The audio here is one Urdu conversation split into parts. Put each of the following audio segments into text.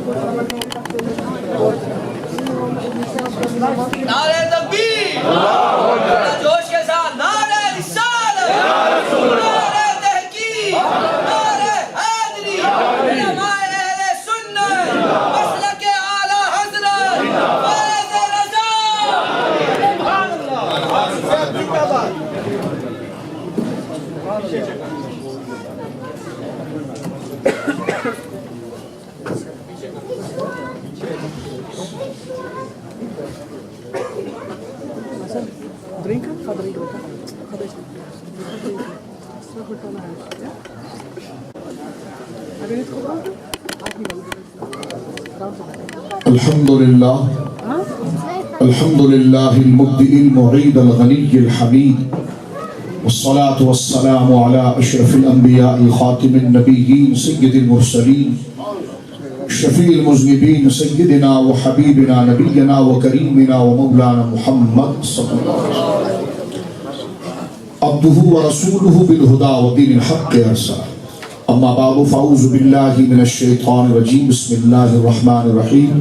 نعرہ تکبیر، جوش کے ساتھ نعرہ رسالت، نعرہ تحقیق، نعرہ حیدری، علماء اہل سنت، مسلک اعلی حضرت فیض رضا۔ الحمد لله المبدئ المعيد الغني الحميد، والصلاة والسلام على أشرف الأنبياء خاتم النبيين سيد المرسلين شفيع المذنبين سيدنا وحبيبنا نبينا وكريمنا ومولانا محمد صلى الله عليه وسلم عبده ورسوله بالهدى ودين الحق أرسله. أما بعد فأعوذ بالله من الشيطان الرجيم. بسم الله الرحمن الرحيم.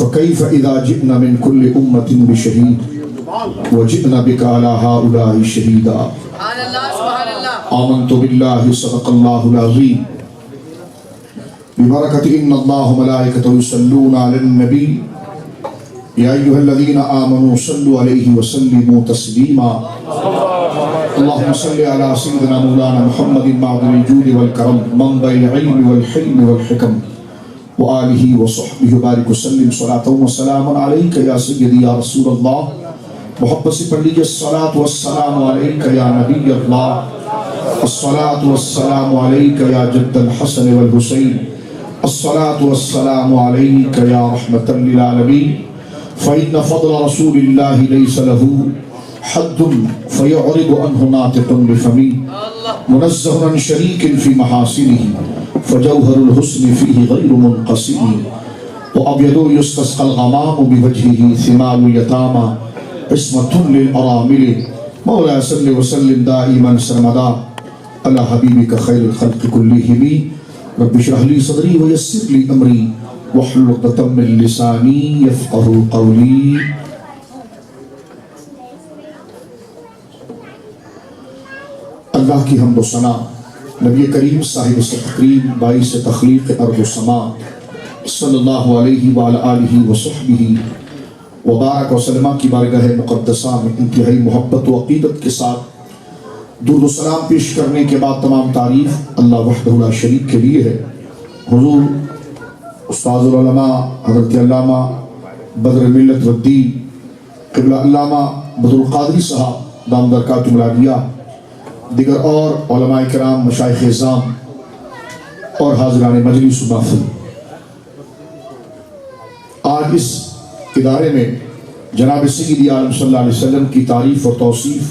فكيف إذا جئنا من كل أمة بشهيد وجئنا بك على هؤلاء شهيدا. آمنت بالله صدق الله العظيم. ببركة إن الله ملائكته يصلون على النبي يا أيها الذين آمنوا صلوا عليه وسلموا تسليما. اللهم صل على سيدنا مولانا محمد معدن الجود والكرم منبع العلم والحلم والحكم وآله وصحبه وبارك وسلم صلاة وسلام عليك يا سيدي يا رسول الله. محبت سے پڑھ لیجیے الصلاة والسلام عليك يا نبي الله، الصلاة والسلام عليك يا جد الحسن والحسين، الصلاة والسلام عليك يا رحمة للعالمين. فإن فضل رسول الله ليس له حد فيعرض عنه ناطق بفمه، منزه عن شريك في محاسنه فجوهر الحسن فيه غير منقسم. وأبيض يستسقى الغمام بوجهه ثمال اليتامى عصمة للأرامل. مولاي صل وسلم دائما سرمدا على حبيبك خير الخلق كلهم. رب اشرح لي صدري ويسر لي أمري واحلل عقدة من لساني يفقهوا قولي. اللہ کی حمد و ثنا نبی کریم صاحب تقریم باعث تخلیق ارض و سما صلی اللہ علیہ وآلہ آلہ وصحبہ وبارک وسلم کی بارگاہ مقدسہ میں انتہائی محبت و عقیدت کے ساتھ درود و سلام پیش کرنے کے بعد تمام تعریف اللہ وحدہ لا شریک کے لیے ہے. حضور استاذ العلماء حضرت علامہ بدر ملت والدین قبلہ علامہ بدر القادری صاحب دام برکاتہم العالیہ، دیگر اور علماء کرام، مشائخ اعظام اور حاضران مجلس و محفل، آج اس ادارے میں جناب سیدی عالم صلی اللہ علیہ وسلم کی تعریف اور توصیف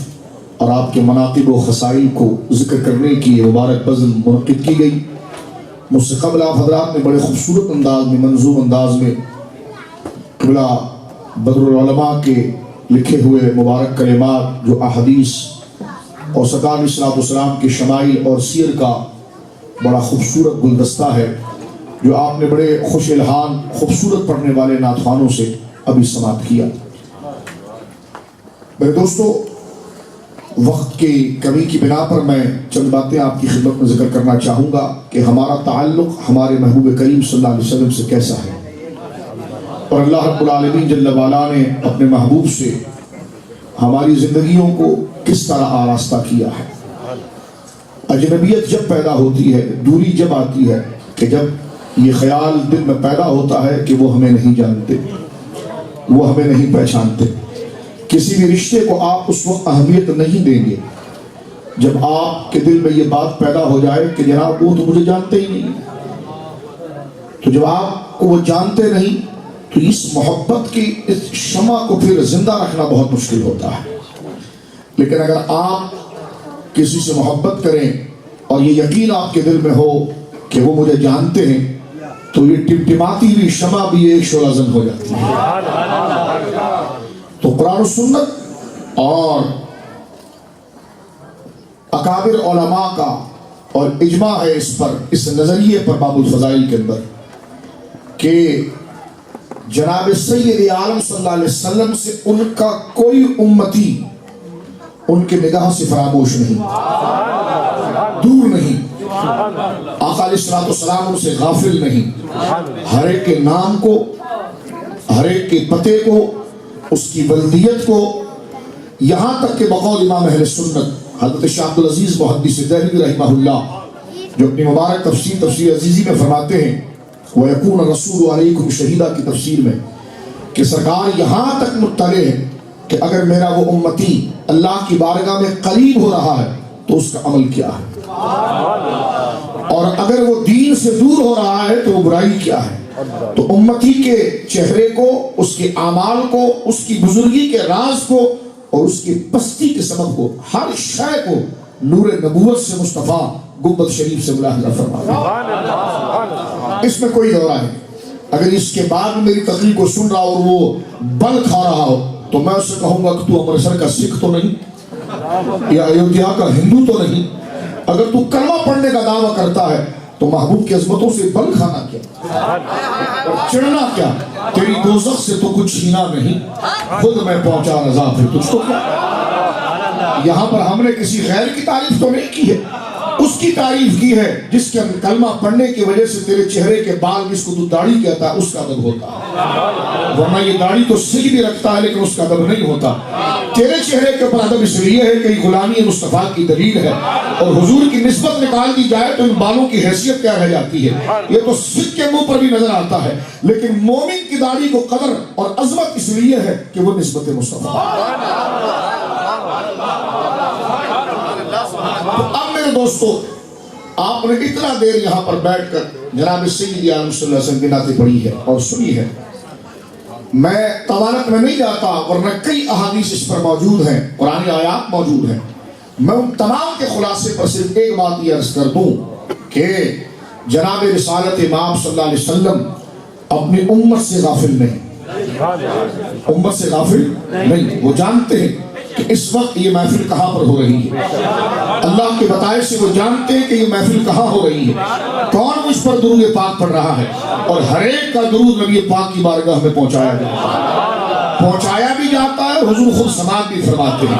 اور آپ کے مناقب و خصائل کو ذکر کرنے کی مبارک بزم منعقد کی گئی. مجھ سے قبل آپ حضرات نے بڑے خوبصورت انداز میں، منظوم انداز میں قبلہ بدر العلماء کے لکھے ہوئے مبارک کلمات جو احادیث اور سرکار علیہ السلام کے شمائل اور سیر کا بڑا خوبصورت گلدستہ ہے جو آپ نے بڑے خوش الہان خوبصورت پڑھنے والے نعتخوانوں سے ابھی سماعت کیا. میرے دوستو، وقت کی کمی کی بنا پر میں چند باتیں آپ کی خدمت میں ذکر کرنا چاہوں گا کہ ہمارا تعلق ہمارے محبوب کریم صلی اللہ علیہ وسلم سے کیسا ہے، اور اللہ رب العالمین جل وعلا نے اپنے محبوب سے ہماری زندگیوں کو کس طرح آراستہ کیا ہے. اجنبیت جب پیدا ہوتی ہے، دوری جب آتی ہے کہ جب یہ خیال دل میں پیدا ہوتا ہے کہ وہ ہمیں نہیں جانتے، وہ ہمیں نہیں پہچانتے. کسی بھی رشتے کو آپ اس وقت اہمیت نہیں دیں گے جب آپ کے دل میں یہ بات پیدا ہو جائے کہ جناب وہ تو مجھے جانتے ہی نہیں. تو جب آپ کو وہ جانتے نہیں تو اس محبت کی اس شمع کو پھر زندہ رکھنا بہت مشکل ہوتا ہے. لیکن اگر آپ کسی سے محبت کریں اور یہ یقین آپ کے دل میں ہو کہ وہ مجھے جانتے ہیں تو یہ ٹمٹماتی ہوئی شمع بھی ایک شعلہ زن ہو جاتی ہے. تو قرآن و سنت اور اکابر علماء کا اور اجماع ہے اس پر، اس نظریے پر باب الفضائل کے اندر، کہ جناب سید عالم صلی اللہ علیہ وسلم سے ان کا کوئی امتی ان کے نگاہ سے فراموش نہیں، دور نہیں، آقا علیہ الصلوۃ والسلام ان سے غافل نہیں، ہر ایک کے نام کو، ہر ایک کے پتے کو، اس کی ولدیت کو، یہاں تک کہ بقول امام اہل سنت حضرت شاہ عبدالعزیز محدث دہلوی رحمہ اللہ جو اپنی مبارک تفسیر عزیزی میں فرماتے ہیں وَيَكُونَ الرَّسُولُ عَلَيْكُمْ شَهِيدًا کی تفسیر میں، کہ سرکار یہاں تک مطلع ہے کہ اگر میرا وہ امتی اللہ کی بارگاہ میں قریب ہو رہا ہے تو اس کا عمل کیا ہے، اور اگر وہ دین سے دور ہو رہا ہے تو وہ برائی کیا ہے۔ تو امتی کے چہرے کو، اس کے اعمال کو، اس کی بزرگی کے راز کو اور اس کی پستی کے سبب کو، ہر شے کو نور نبوت سے مصطفیٰ گنبد شریف سے ملاحظہ فرمایا۔ اس میں کوئی دورہ ہے، اگر اس کے بعد میری تقریر کو سن رہا اور وہ بل کھا رہا ہو تو میں اس سے کہوں گا کہ تو امرتسر کا سکھ تو نہیں، یا ایودھیا کا ہندو تو نہیں۔ اگر تو کلمہ پڑھنے کا دعویٰ کرتا ہے تو محبوب کی عظمتوں سے بل کھانا کیا اور چڑھنا کیا؟ تیری دوزخ سے تو کچھ چھینا نہیں، خود میں پہنچا رضا پھر تجھ کو کیا۔ یہاں پر ہم نے کسی غیر کی تعریف تو نہیں کی ہے، اس کی تعریف کی ہے جس کے کلمہ پڑھنے کی وجہ سے تیرے چہرے کے بال، جس کو تو داڑھی کہتا ہے، اس کا ادب ہوتا ہے، ورنہ یہ داڑھی تو سج بھی رکھتا ہے لیکن اس کا ادب نہیں ہوتا۔ تیرے چہرے کے اوپر ادب اس لیے ہے کہ غلامی مصطفیٰ کی دلیل ہے، اور حضور کی نسبت نکال دی جائے تو ان بالوں کی حیثیت کیا رہ جاتی ہے؟ یہ تو سج کے منہ پر بھی نظر آتا ہے، لیکن مومن کی داڑھی کو قدر اور عظمت اس لیے ہے کہ وہ نسبت مصطفیٰ۔ اب میرے دوستو، آپ نے اتنا دیر یہاں پر بیٹھ کر جناب سید عالم صلی اللہ علیہ وسلم کی نعتیں پڑھی ہے اور سنی ہے، میں طوالت میں نہیں جاتا ورنہ کئی احادیث اس پر موجود ہیں، قرآنی آیات موجود ہیں۔ میں ان تمام کے خلاصے پر صرف ایک بات یہ عرض کر دوں کہ جناب رسالت امام صلی اللہ علیہ وسلم اپنی امت سے غافل نہیں، امت سے غافل نہیں۔ وہ جانتے ہیں کہ اس وقت یہ محفل کہاں پر ہو رہی ہے، اللہ کے بتائے سے وہ جانتے ہیں کہ یہ محفل کہاں ہو رہی ہے، کون مجھ پر درود پاک پڑھ رہا ہے، اور ہر ایک کا درود نبی پاک کی بارگاہ میں پہنچایا بھی جاتا ہے۔ حضور خود سماعت بھی فرماتے ہیں۔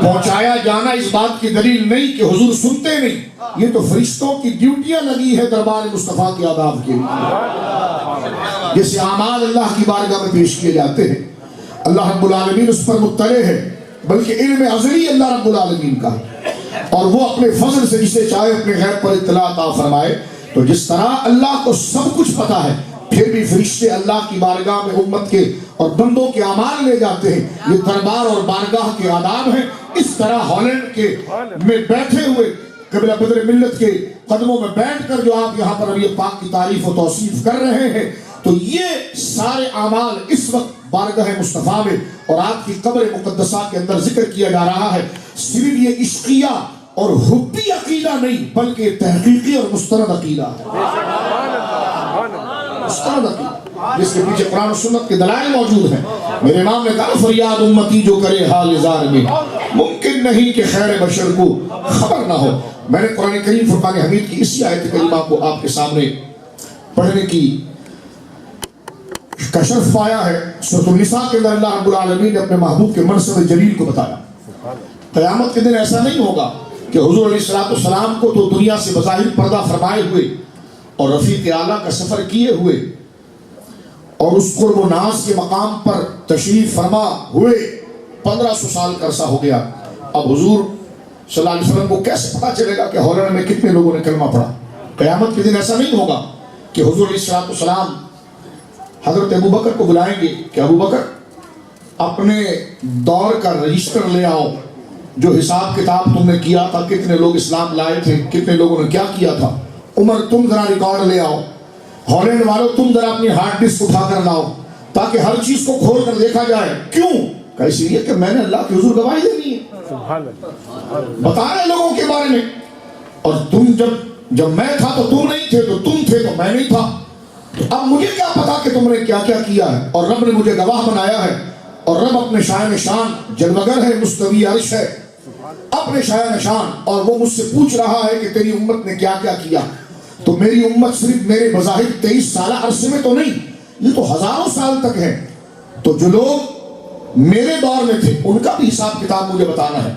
پہنچایا جانا اس بات کی دلیل نہیں کہ حضور سنتے نہیں، یہ تو فرشتوں کی ڈیوٹیاں لگی ہے دربار مصطفیٰ کے آداب کے لیے، جیسے اعمال اللہ کی بارگاہ میں پیش کیے جاتے ہیں۔ اللہ رب العالمین اس پر مطلع ہے، بلکہ علم ازلی اللہ رب العالمین کا ہے، اور وہ اپنے فضل سے جسے چاہے اپنے غیب پر اطلاع عطا فرمائے۔ تو جس طرح اللہ کو سب کچھ پتا ہے، پھر بھی فرشتے اللہ کی بارگاہ میں امت کے اور بندوں کے اعمال لے جاتے ہیں، یہ دربار اور بارگاہ کے آداب ہیں۔ اس طرح ہالینڈ کے میں بیٹھے ہوئے قبلہ بدر ملت کے قدموں میں بیٹھ کر جو آپ یہاں پر نبی پاک کی تعریف و توصیف کر رہے ہیں، تو یہ سارے اعمال اس وقت بارگاہ مصطفیٰ میں اور آپ کی قبر مقدسہ کے اندر ذکر کیا جا رہا ہے۔ صرف یہ عشقیہ اور حبی عقیدہ نہیں، بلکہ تحقیقی اور مستند عقیدہ ہے، مستند عقیدہ جس کے پیچھے قرآن و سنت کے دلائل موجود ہیں۔ میرے امام نے کہا فریاد امتی جو کرے حال زار میں، ممکن نہیں کہ خیر بشر کو خبر نہ ہو۔ میں نے قرآن کریم فرقان حمید کی اسی آیت کریمہ کو آپ کے سامنے پڑھنے کی کشف پایا ہے۔ سورۃ النساء کے اندر اللہ رب العالمین نے اپنے محبوب کے منصب جلیل کو بتایا۔ قیامت کے دن ایسا نہیں ہوگا کہ حضور علیہ السلام کو تو دنیا سے بظاہر پردہ فرمائے ہوئے اور رفیق اعلیٰ کا سفر کیے ہوئے اور اس قرب و ناز کے مقام پر تشریف فرما ہوئے 1500 سال کا عرصہ ہو گیا، اب حضور صلی اللہ علیہ وسلم کو کیسے پتا چلے گا کہ ہالینڈ میں کتنے لوگوں نے کلمہ پڑھا؟ قیامت کے دن ایسا نہیں ہوگا کہ حضور علیہ السلام حضرت ابو بکر کو بلائیں گے کہ ابو بکر اپنے دور کا رجسٹر لے آؤ، جو حساب کتاب تم نے کیا تھا، کتنے لوگ اسلام لائے تھے، کتنے لوگوں نے کیا کیا تھا۔ عمر تم ذرا ریکارڈ لے آؤ، ہالینڈ والوں تم ذرا اپنی ہارڈ ڈسک اٹھا کر لاؤ تاکہ ہر چیز کو کھول کر دیکھا جائے۔ کیوں؟ کہ اس لیے کہ میں نے اللہ کی حضور گواہی دینی ہے، بتانا لوگوں کے بارے میں۔ اور تم جب میں تھا تو تم نہیں تھے، تو تم تھے تو میں نہیں تھا، تو اب مجھے کیا پتا کہ تم نے کیا کیا کیا ہے، اور رب نے مجھے گواہ بنایا ہے، اور رب اپنے شان جلوگر ہے، مستوی عرش ہے، اپنے شایہ نشان، اور وہ مجھ سے پوچھ رہا ہے کہ تیری امت نے کیا کیا کیا. تو میری امت صرف میرے بظاہر 23 سالہ عرصے میں تو نہیں، یہ تو ہزاروں سال تک ہے. تو جو لوگ میرے دور میں تھے ان کا بھی حساب کتاب مجھے بتانا ہے،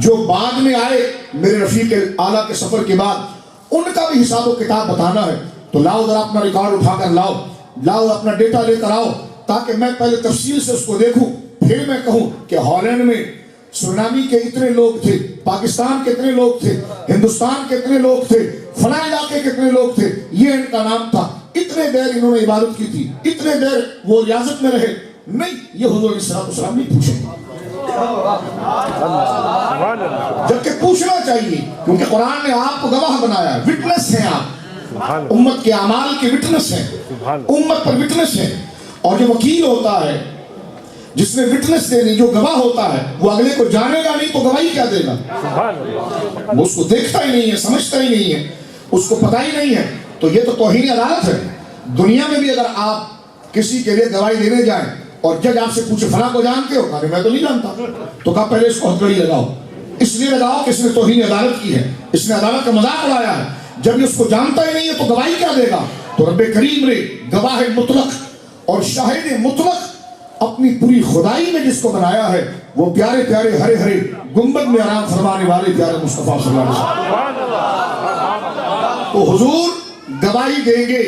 جو بعد میں آئے میرے رفیق اعلیٰ کے سفر کے بعد ان کا بھی حساب و کتاب بتانا ہے. تو لاؤ ذرا اپنا ریکارڈ اٹھا کر لاؤ اپنا ڈیٹا لے کر آؤ، تاکہ میں پہلے تفصیل سے اس کو دیکھوں، پھر میں کہوں کہ ہالینڈ میں سونامی کے اتنے لوگ تھے، پاکستان کے اتنے لوگ تھے، ہندوستان کے اتنے لوگ تھے، فلاں علاقے کے اتنے لوگ تھے، یہ ان کا نام تھا، اتنے دیر انہوں نے عبادت کی تھی، اتنے دیر وہ ریاضت میں رہے. نہیں، یہ حضور علیہ السلام نہیں پوچھیں گے، جبکہ پوچھنا چاہیے، کیونکہ قرآن نے آپ کو گواہ بنایا ہے، وٹنس ہیں آپ، امت کے اعمال کے وٹنس ہیں، امت پر وٹنس ہیں. اور جو وکیل ہوتا ہے، جس نے وٹنس دینی، جو گواہ ہوتا ہے، وہ اگلے کو جانے گا نہیں تو گواہی کیا دے گا؟ وہ اس کو دیکھتا ہی نہیں ہے، سمجھتا ہی نہیں ہے، اس کو پتہ ہی نہیں ہے. تو یہ تو توہین عدالت ہے. دنیا میں بھی اگر آپ کسی کے لیے گواہی دینے جائیں اور جج آپ سے پوچھے فلاں کو جانتے ہو، کہا میں تو نہیں جانتا، تو کہا پہلے اس کو ہتھکڑی لگاؤ. اس لیے لگاؤ کہ اس نے توہین عدالت کی ہے، اس نے عدالت کا مذاق اڑایا ہے. جب یہ اس کو جانتا ہی نہیں ہے تو گواہی کیا دے گا؟ تو رب کریم نے گواہ مطلق اور شاہد مطلق اپنی پوری خدائی میں جس کو بنایا ہے، وہ پیارے پیارے ہرے ہرے گنبد میں آرام فرمانے والے پیارے مصطفیٰ صلی اللہ علیہ وسلم. تو حضور گواہی دیں گے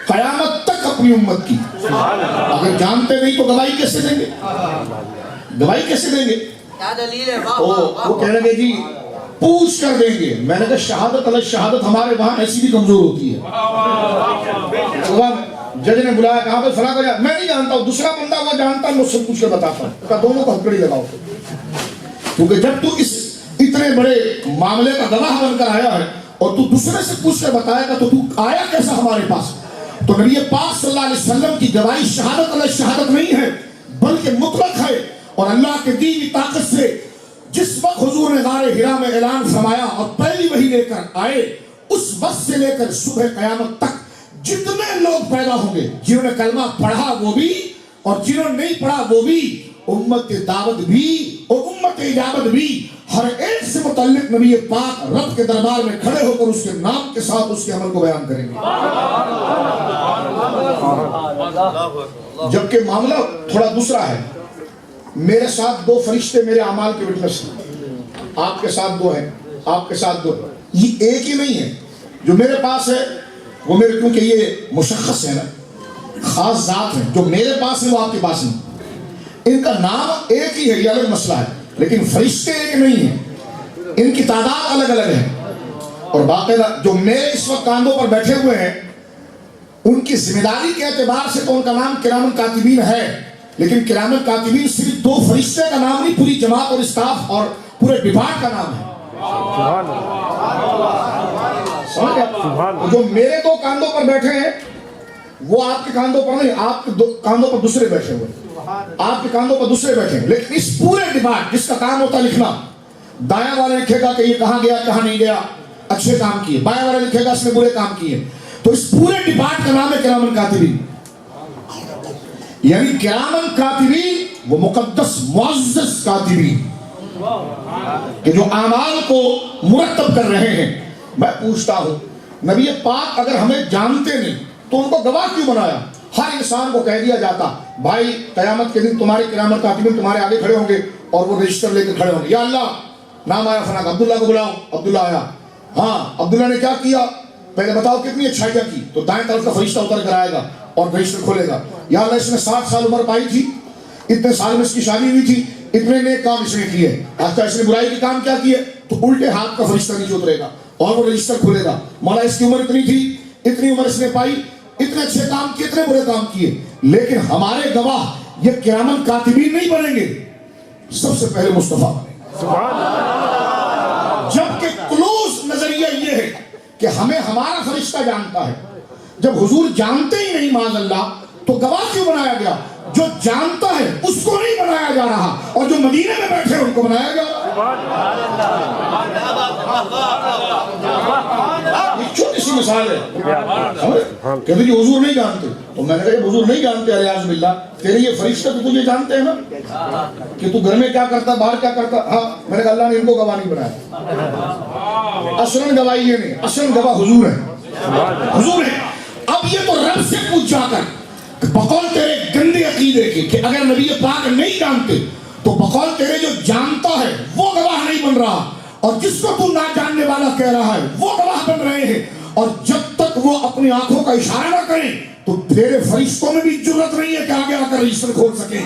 قیامت تک اپنی امت کی. اگر جانتے نہیں تو گواہی کیسے دیں گے؟ گواہی کیسے دیں گے؟ کیا دلیل ہے؟ وہ کہنے لگے جی پوچھ کر دیں گے. میں نے کہا شہادت علی شہادت ہمارے وہاں ایسی بھی کمزور ہوتی ہے. جج نے بلایا، کہا بھائی فلاں کو میں نہیں جانتا ہوں، دوسرا بندہ وہ جانتا ہے، مجھ سے پوچھ کے بتاتا ہوں. کہا دونوں کو ہتھکڑی لگاؤ، کیونکہ جب تو اس اتنے بڑے معاملے کا گواہ بن کر آیا ہے اور تو دوسرے سے پوچھ کر بتائے گا تو آیا کیسا ہمارے پاس؟ تو نبی پاک صلی اللہ علیہ وسلم کی گواہی شہادت علی شہادت نہیں ہے بلکہ مطلق ہے. اور اللہ کے دی ہوئی طاقت سے جس وقت حضور نے غار حرا میں اعلان فرمایا اور پہلی وحی لے کر آئے، اس وقت سے لے کر صبح قیامت تک جتنے لوگ پیدا ہوں گے، جنہوں نے کلمہ پڑھا وہ بھی اور جنہوں نے نہیں پڑھا وہ بھی، امت دعوت بھی اور امت اجابت بھی، ہر ایک سے متعلق نبی پاک رب کے دربار میں کھڑے ہو کر اس کے نام کے ساتھ اس کے عمل کو بیان کریں گے. جبکہ معاملہ تھوڑا دوسرا ہے. میرے ساتھ 2 فرشتے میرے اعمال کے وٹنس ہیں، آپ کے ساتھ 2 ہیں، آپ کے ساتھ 2. یہ ایک ہی نہیں ہے. جو میرے پاس ہے وہ میرے، کیونکہ یہ مشخص ہے نا، خاص ذات ہے، جو میرے پاس ہے وہ آپ کے پاس نہیں. ان کا نام ایک ہی ہے، یہ الگ مسئلہ ہے، لیکن فرشتے ایک نہیں ہیں، ان کی تعداد الگ الگ ہے. اور باقاعدہ جو میرے اس وقت کاندھوں پر بیٹھے ہوئے ہیں، ان کی ذمہ داری کے اعتبار سے تو ان کا نام کرام الکاتبین ہے، لیکن کرام الکاتبین صرف 2 فرشتے کا نام نہیں، پوری جماعت اور اسٹاف اور پورے ڈپارٹ کا نام ہے. جو میرے 2 کاندھوں پر بیٹھے ہیں وہ آپ کے کاندھوں پر نہیں، آپ کے کاندھوں پر دوسرے بیٹھے ہوئے، آپ کے کاندھوں پر دوسرے بیٹھے ہیں. لیکن اس پورے ڈپارٹ جس کا کام ہوتا ہے لکھنا، دایاں والا لکھے گا کہ یہ کہاں گیا کہاں نہیں گیا، اچھے کام کیے، بایاں والا لکھے گا اس نے برے کام کیے. تو اس پورے ڈپارٹ کا نام ہے کرام الکاتبین. یعنی کرام الکاتبین وہ مقدس معزز کاتبین کہ جو اعمال کو مرتب کر رہے ہیں. میں پوچھتا ہوں، نبی پاک اگر ہمیں جانتے نہیں تو ان کو گواہ کیوں بنایا؟ ہر انسان کو کہہ دیا جاتا بھائی قیامت کے دن تمہارے کرام الکاتبین تمہارے آگے کھڑے ہوں گے اور وہ رجسٹر لے کے کھڑے ہوں گے. یا اللہ نام آیا فلاں کا، عبداللہ کو بلاؤ. عبداللہ آیا، ہاں عبداللہ نے کیا کیا پہلے بتاؤ، کتنی اچھائیاں کی. تو دائیں طرف کا فرشتہ اتر کر آئے گا اور رجسٹر کھولے گا. یا اللہ اس نے 60 سال عمر پائی تھی، اتنے سال میں اس کی شادی ہوئی تھی، اتنے نیک کام اس نے کیے، آج اس نے برائی کے کام کیا کیے. تو الٹے ہاتھ کا فرشتہ نیچے اترے گا اور وہ رجسٹر کھولے گا. مولا اس کی عمر اتنی تھی، اتنی عمر اس نے پائی، اتنے اچھے کام کیے، اتنے برے کام کیے. لیکن ہمارے گواہ یہ کرام الکاتبین نہیں بنیں گے، سب سے پہلے مصطفیٰ بنیں گے. جبکہ کلوز نظریہ یہ ہے کہ ہمیں ہمارا فرشتہ جانتا ہے. جب حضور جانتے ہی نہیں معاذ اللہ تو گواہ کیوں بنایا گیا؟ جو جانتا ہے اس کو نہیں بنایا جا رہا، اور جو مدینے میں بیٹھے ان کو بنایا جا رہا. ایک چھوٹی سی مثال ہے، کہتے جی حضور نہیں جانتے، تو میں نے کہا یہ حضور نہیں جانتے الیاذ باللہ، تیرے یہ فرشتے تو تجھے جانتے ہیں نا کہ تو گھر میں کیا کرتا باہر کیا کرتا. ہاں میں نے کہا اللہ نے ان کو گواہ نہیں بنایا. اصلاً گواہی یہ نہیں، اصل گواہ حضور ہے، حضور ہے. اب یہ تو رب سے پوچھ جا کر بقول تیرے گندے عقیدے کے کہ اگر نبی پاک نہیں جانتے تو بقول تیرے جو جانتا ہے وہ گواہ نہیں بن رہا، اور جس کو تو نہ جاننے والا کہہ رہا ہے وہ گواہ بن رہے ہیں. اور جب تک وہ اپنی آنکھوں کا اشارہ نہ کریں تو تیرے فرشتوں میں بھی جرت نہیں ہے کہ آگے آ کر رجسٹر کھول سکیں.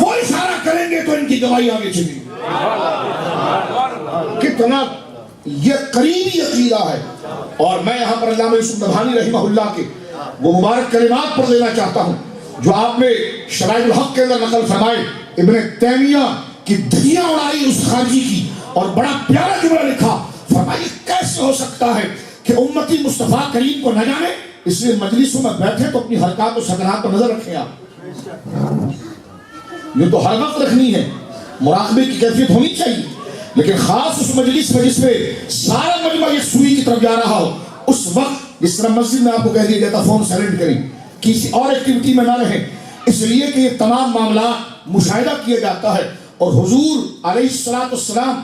وہ اشارہ کریں گے تو ان کی گواہی آگے چلی. کتنا یہ قریبی عقیدہ ہے. اور میں یہاں پر علامہ یوسف نبہانی رحمہ اللہ کے وہ مبارک کلمات پر دینا چاہتا ہوں جو آپ نے شرائع الحق کے اندر نقل فرمائے. ابن تیمیہ کی دھجیاں اڑائی اس خارجی کی اور بڑا پیارا جملہ لکھا. فرمائی کیسے ہو سکتا ہے کہ امتی مصطفیٰ کریم کو نہ جانے؟ اس لیے مجلسوں میں بیٹھے تو اپنی حرکات و سکنات پر نظر رکھیں. آپ یہ تو ہر وقت رکھنی ہے، مراقبے کی کیفیت ہونی چاہیے، لیکن خاص اس مجلس میں جس میں سارا مجمع ایک سوئی کی طرف جا رہا ہو اس وقت جس طرح مسجد میں آپ کو کہہ دیا جاتا فون سائلنٹ کریں، کسی اور ایکٹیویٹی میں نہ رہیں. اس لیے کہ یہ تمام معاملات مشاہدہ کیا جاتا ہے. اور حضور علیہ الصلوۃ والسلام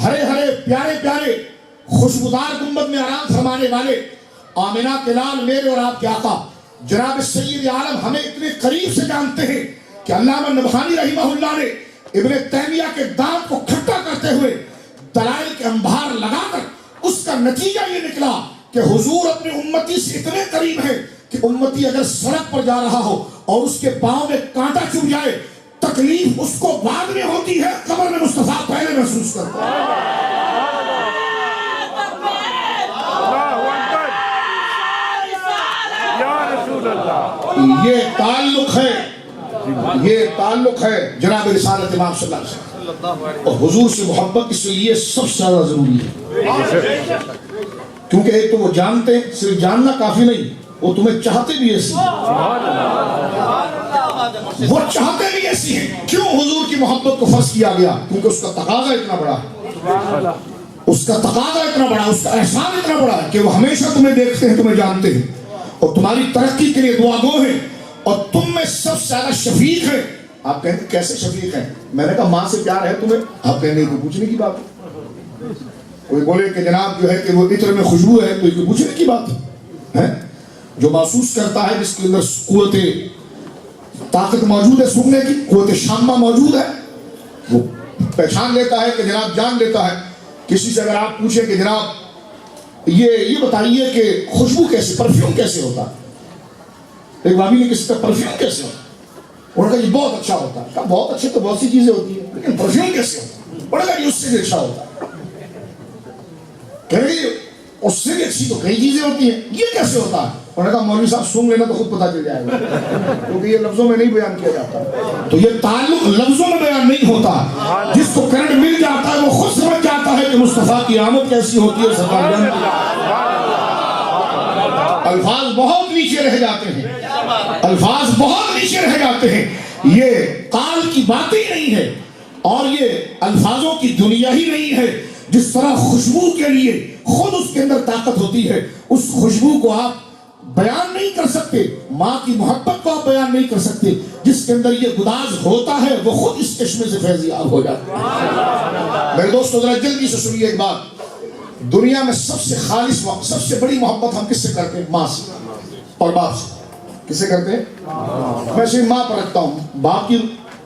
ہرے ہرے پیارے پیارے خوشبودار گنبد میں آرام فرمانے والے آمنہ کے لال میرے اور آپ کے آقا جناب سید عالم ہمیں اتنے قریب سے جانتے ہیں کہ علامہ نبہانی رحمہ اللہ نے ابن تیمیہ کے دانت کو کھٹا کرتے ہوئے دلائل کے انبار لگا کر اس کا نتیجہ یہ نکلا کہ حضور اپنے امتی سے اتنے قریب ہے کہ امتی اگر سڑک پر جا رہا ہو اور اس کے پاؤں میں کانٹا چبھ جائے تکلیف اس کو بعد میں ہوتی ہے، قبر میں مصطفیٰ پہلے محسوس کرتا ہے. یہ تعلق ہے جناب رسالت امام صلی اللہ علیہ وسلم اور حضور سے محبت. اس لیے سب سے زیادہ ضروری ہے کیونکہ ایک تو وہ جانتے ہیں، صرف جاننا کافی نہیں، وہ تمہیں چاہتے بھی ایسی ہیں، وہ چاہتے بھی ایسی ہیں. کیوں حضور کی محبت کو فرض کیا گیا؟ کیونکہ اس کا تقاضا اتنا بڑا ہے، اس کا تقاضا اتنا بڑا، اس کا احسان اتنا بڑا ہے کہ وہ ہمیشہ تمہیں دیکھتے ہیں، تمہیں جانتے ہیں اور تمہاری ترقی کے لیے دعا گو ہیں اور تم میں سب سے زیادہ شفیق ہے. آپ کہیں گے کیسے شفیق ہیں؟ میں نے کہا ماں سے پیار ہے تمہیں. آپ کہیں گے کوئی پوچھنے کی بات ہے. کوئی بولے کہ جناب جو ہے کہ وہ عطر میں خوشبو ہے تو کوئی پوچھنے کی بات ہے. جو محسوس کرتا ہے، جس کے اندر قوت طاقت موجود ہے، سننے کی قوت شامہ موجود ہے، وہ پہچان لیتا ہے کہ جناب جان لیتا ہے. کسی سے اگر آپ پوچھیں کہ جناب یہ بتائیے کہ خوشبو کیسے، پرفیوم کیسے ہوتا ہے؟ ایک بھابھی نے کسی کا پرفیوم کیسے ہوتا ہے؟ انہوں نے کہا یہ بہت اچھا ہوتا ہے. کہا بہت اچھے تو بہت سی چیزیں ہوتی ہیں لیکن پرفیوم کیسے ہوتا ہے؟ انہوں نے کہا یہ اس سے بھی اچھا ہوتا ہے. کہہ رہے اس سے بھی اچھی تو کئی چیزیں ہوتی ہیں، یہ کیسے ہوتا ہے؟ انہوں نے کہا مولوی صاحب سن لینا تو خود پتہ چل جائے گا کیونکہ یہ لفظوں میں نہیں بیان کیا جاتا. تو یہ تعلق لفظوں میں بیان نہیں ہوتا. جس کو کرنٹ مل جاتا ہے وہ خود سمجھ جاتا ہے کہ مصطفیٰ کی آمد کیسی ہوتی ہے. الفاظ بہت نیچے رہ جاتے ہیں، الفاظ بہت نیچے رہ جاتے ہیں. یہ قال کی بات ہی نہیں ہے اور یہ الفاظوں کی دنیا ہی نہیں ہے. جس طرح خوشبو کے لیے خود اس کے اندر طاقت ہوتی ہے، اس خوشبو کو آپ بیان نہیں کر سکتے. ماں کی محبت کو آپ بیان نہیں کر سکتے. جس کے اندر یہ گداز ہوتا ہے وہ خود اس چشمے سے فیضیاب ہو جاتا ہے. میرے دوستو ذرا جلدی سے سنیے ایک بات. دنیا میں سب سے خالص سب سے بڑی محبت ہم کس سے کرتے ہیں؟ ماں سے اور باپ سے. کس سے کرتے ہیں؟ میں صرف ماں پر رکھتا ہوں، باپ کی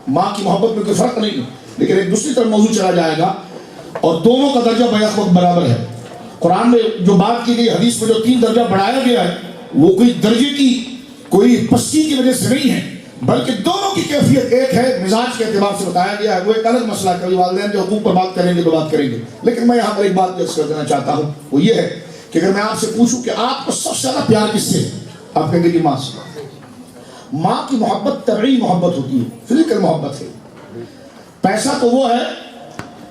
ماں کی محبت میں کوئی فرق نہیں. لیکن ایک دوسری طرف موضوع چلا جائے گا اور دونوں کا درجہ بیک وقت برابر ہے. قرآن میں جو بات کی گئی، حدیث میں جو 3 درجہ بڑھایا گیا ہے وہ کوئی درجے کی کوئی پستی کی وجہ سے نہیں ہے، بلکہ دونوں کی کیفیت ایک ہے. مزاج کے اعتبار سے بتایا گیا ہے. وہ ایک الگ مسئلہ ہے، کبھی والدین کے حقوق پر بات کریں گے تو بات کریں گے. لیکن میں یہاں پر ایک بات عرض کر دینا چاہتا ہوں، وہ یہ ہے کہ اگر میں آپ سے پوچھوں کہ آپ کو سب سے زیادہ پیار کس سے، آپ کہیں گے کہ ماں سے. ماں کی محبت طبعی محبت ہوتی ہے، فزیکل محبت ہے. پیسہ تو وہ ہے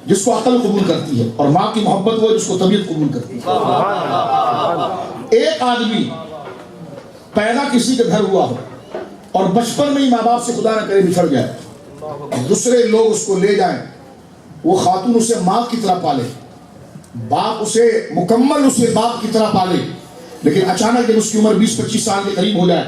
جس کو عقل قبول کرتی ہے اور ماں کی محبت وہ جس کو طبیعت قبول کرتی ہے. ایک آدمی پیدا کسی کے گھر ہوا ہو اور بچپن میں ہی ماں باپ سے خدا نہ کرے بچھڑ جائے، دوسرے لوگ اس کو لے جائیں، وہ خاتون اسے ماں کی طرح پالے، باپ اسے مکمل اسے باپ کی طرح پالے، لیکن اچانک جب اس کی عمر 20-25 سال کے قریب ہو جائے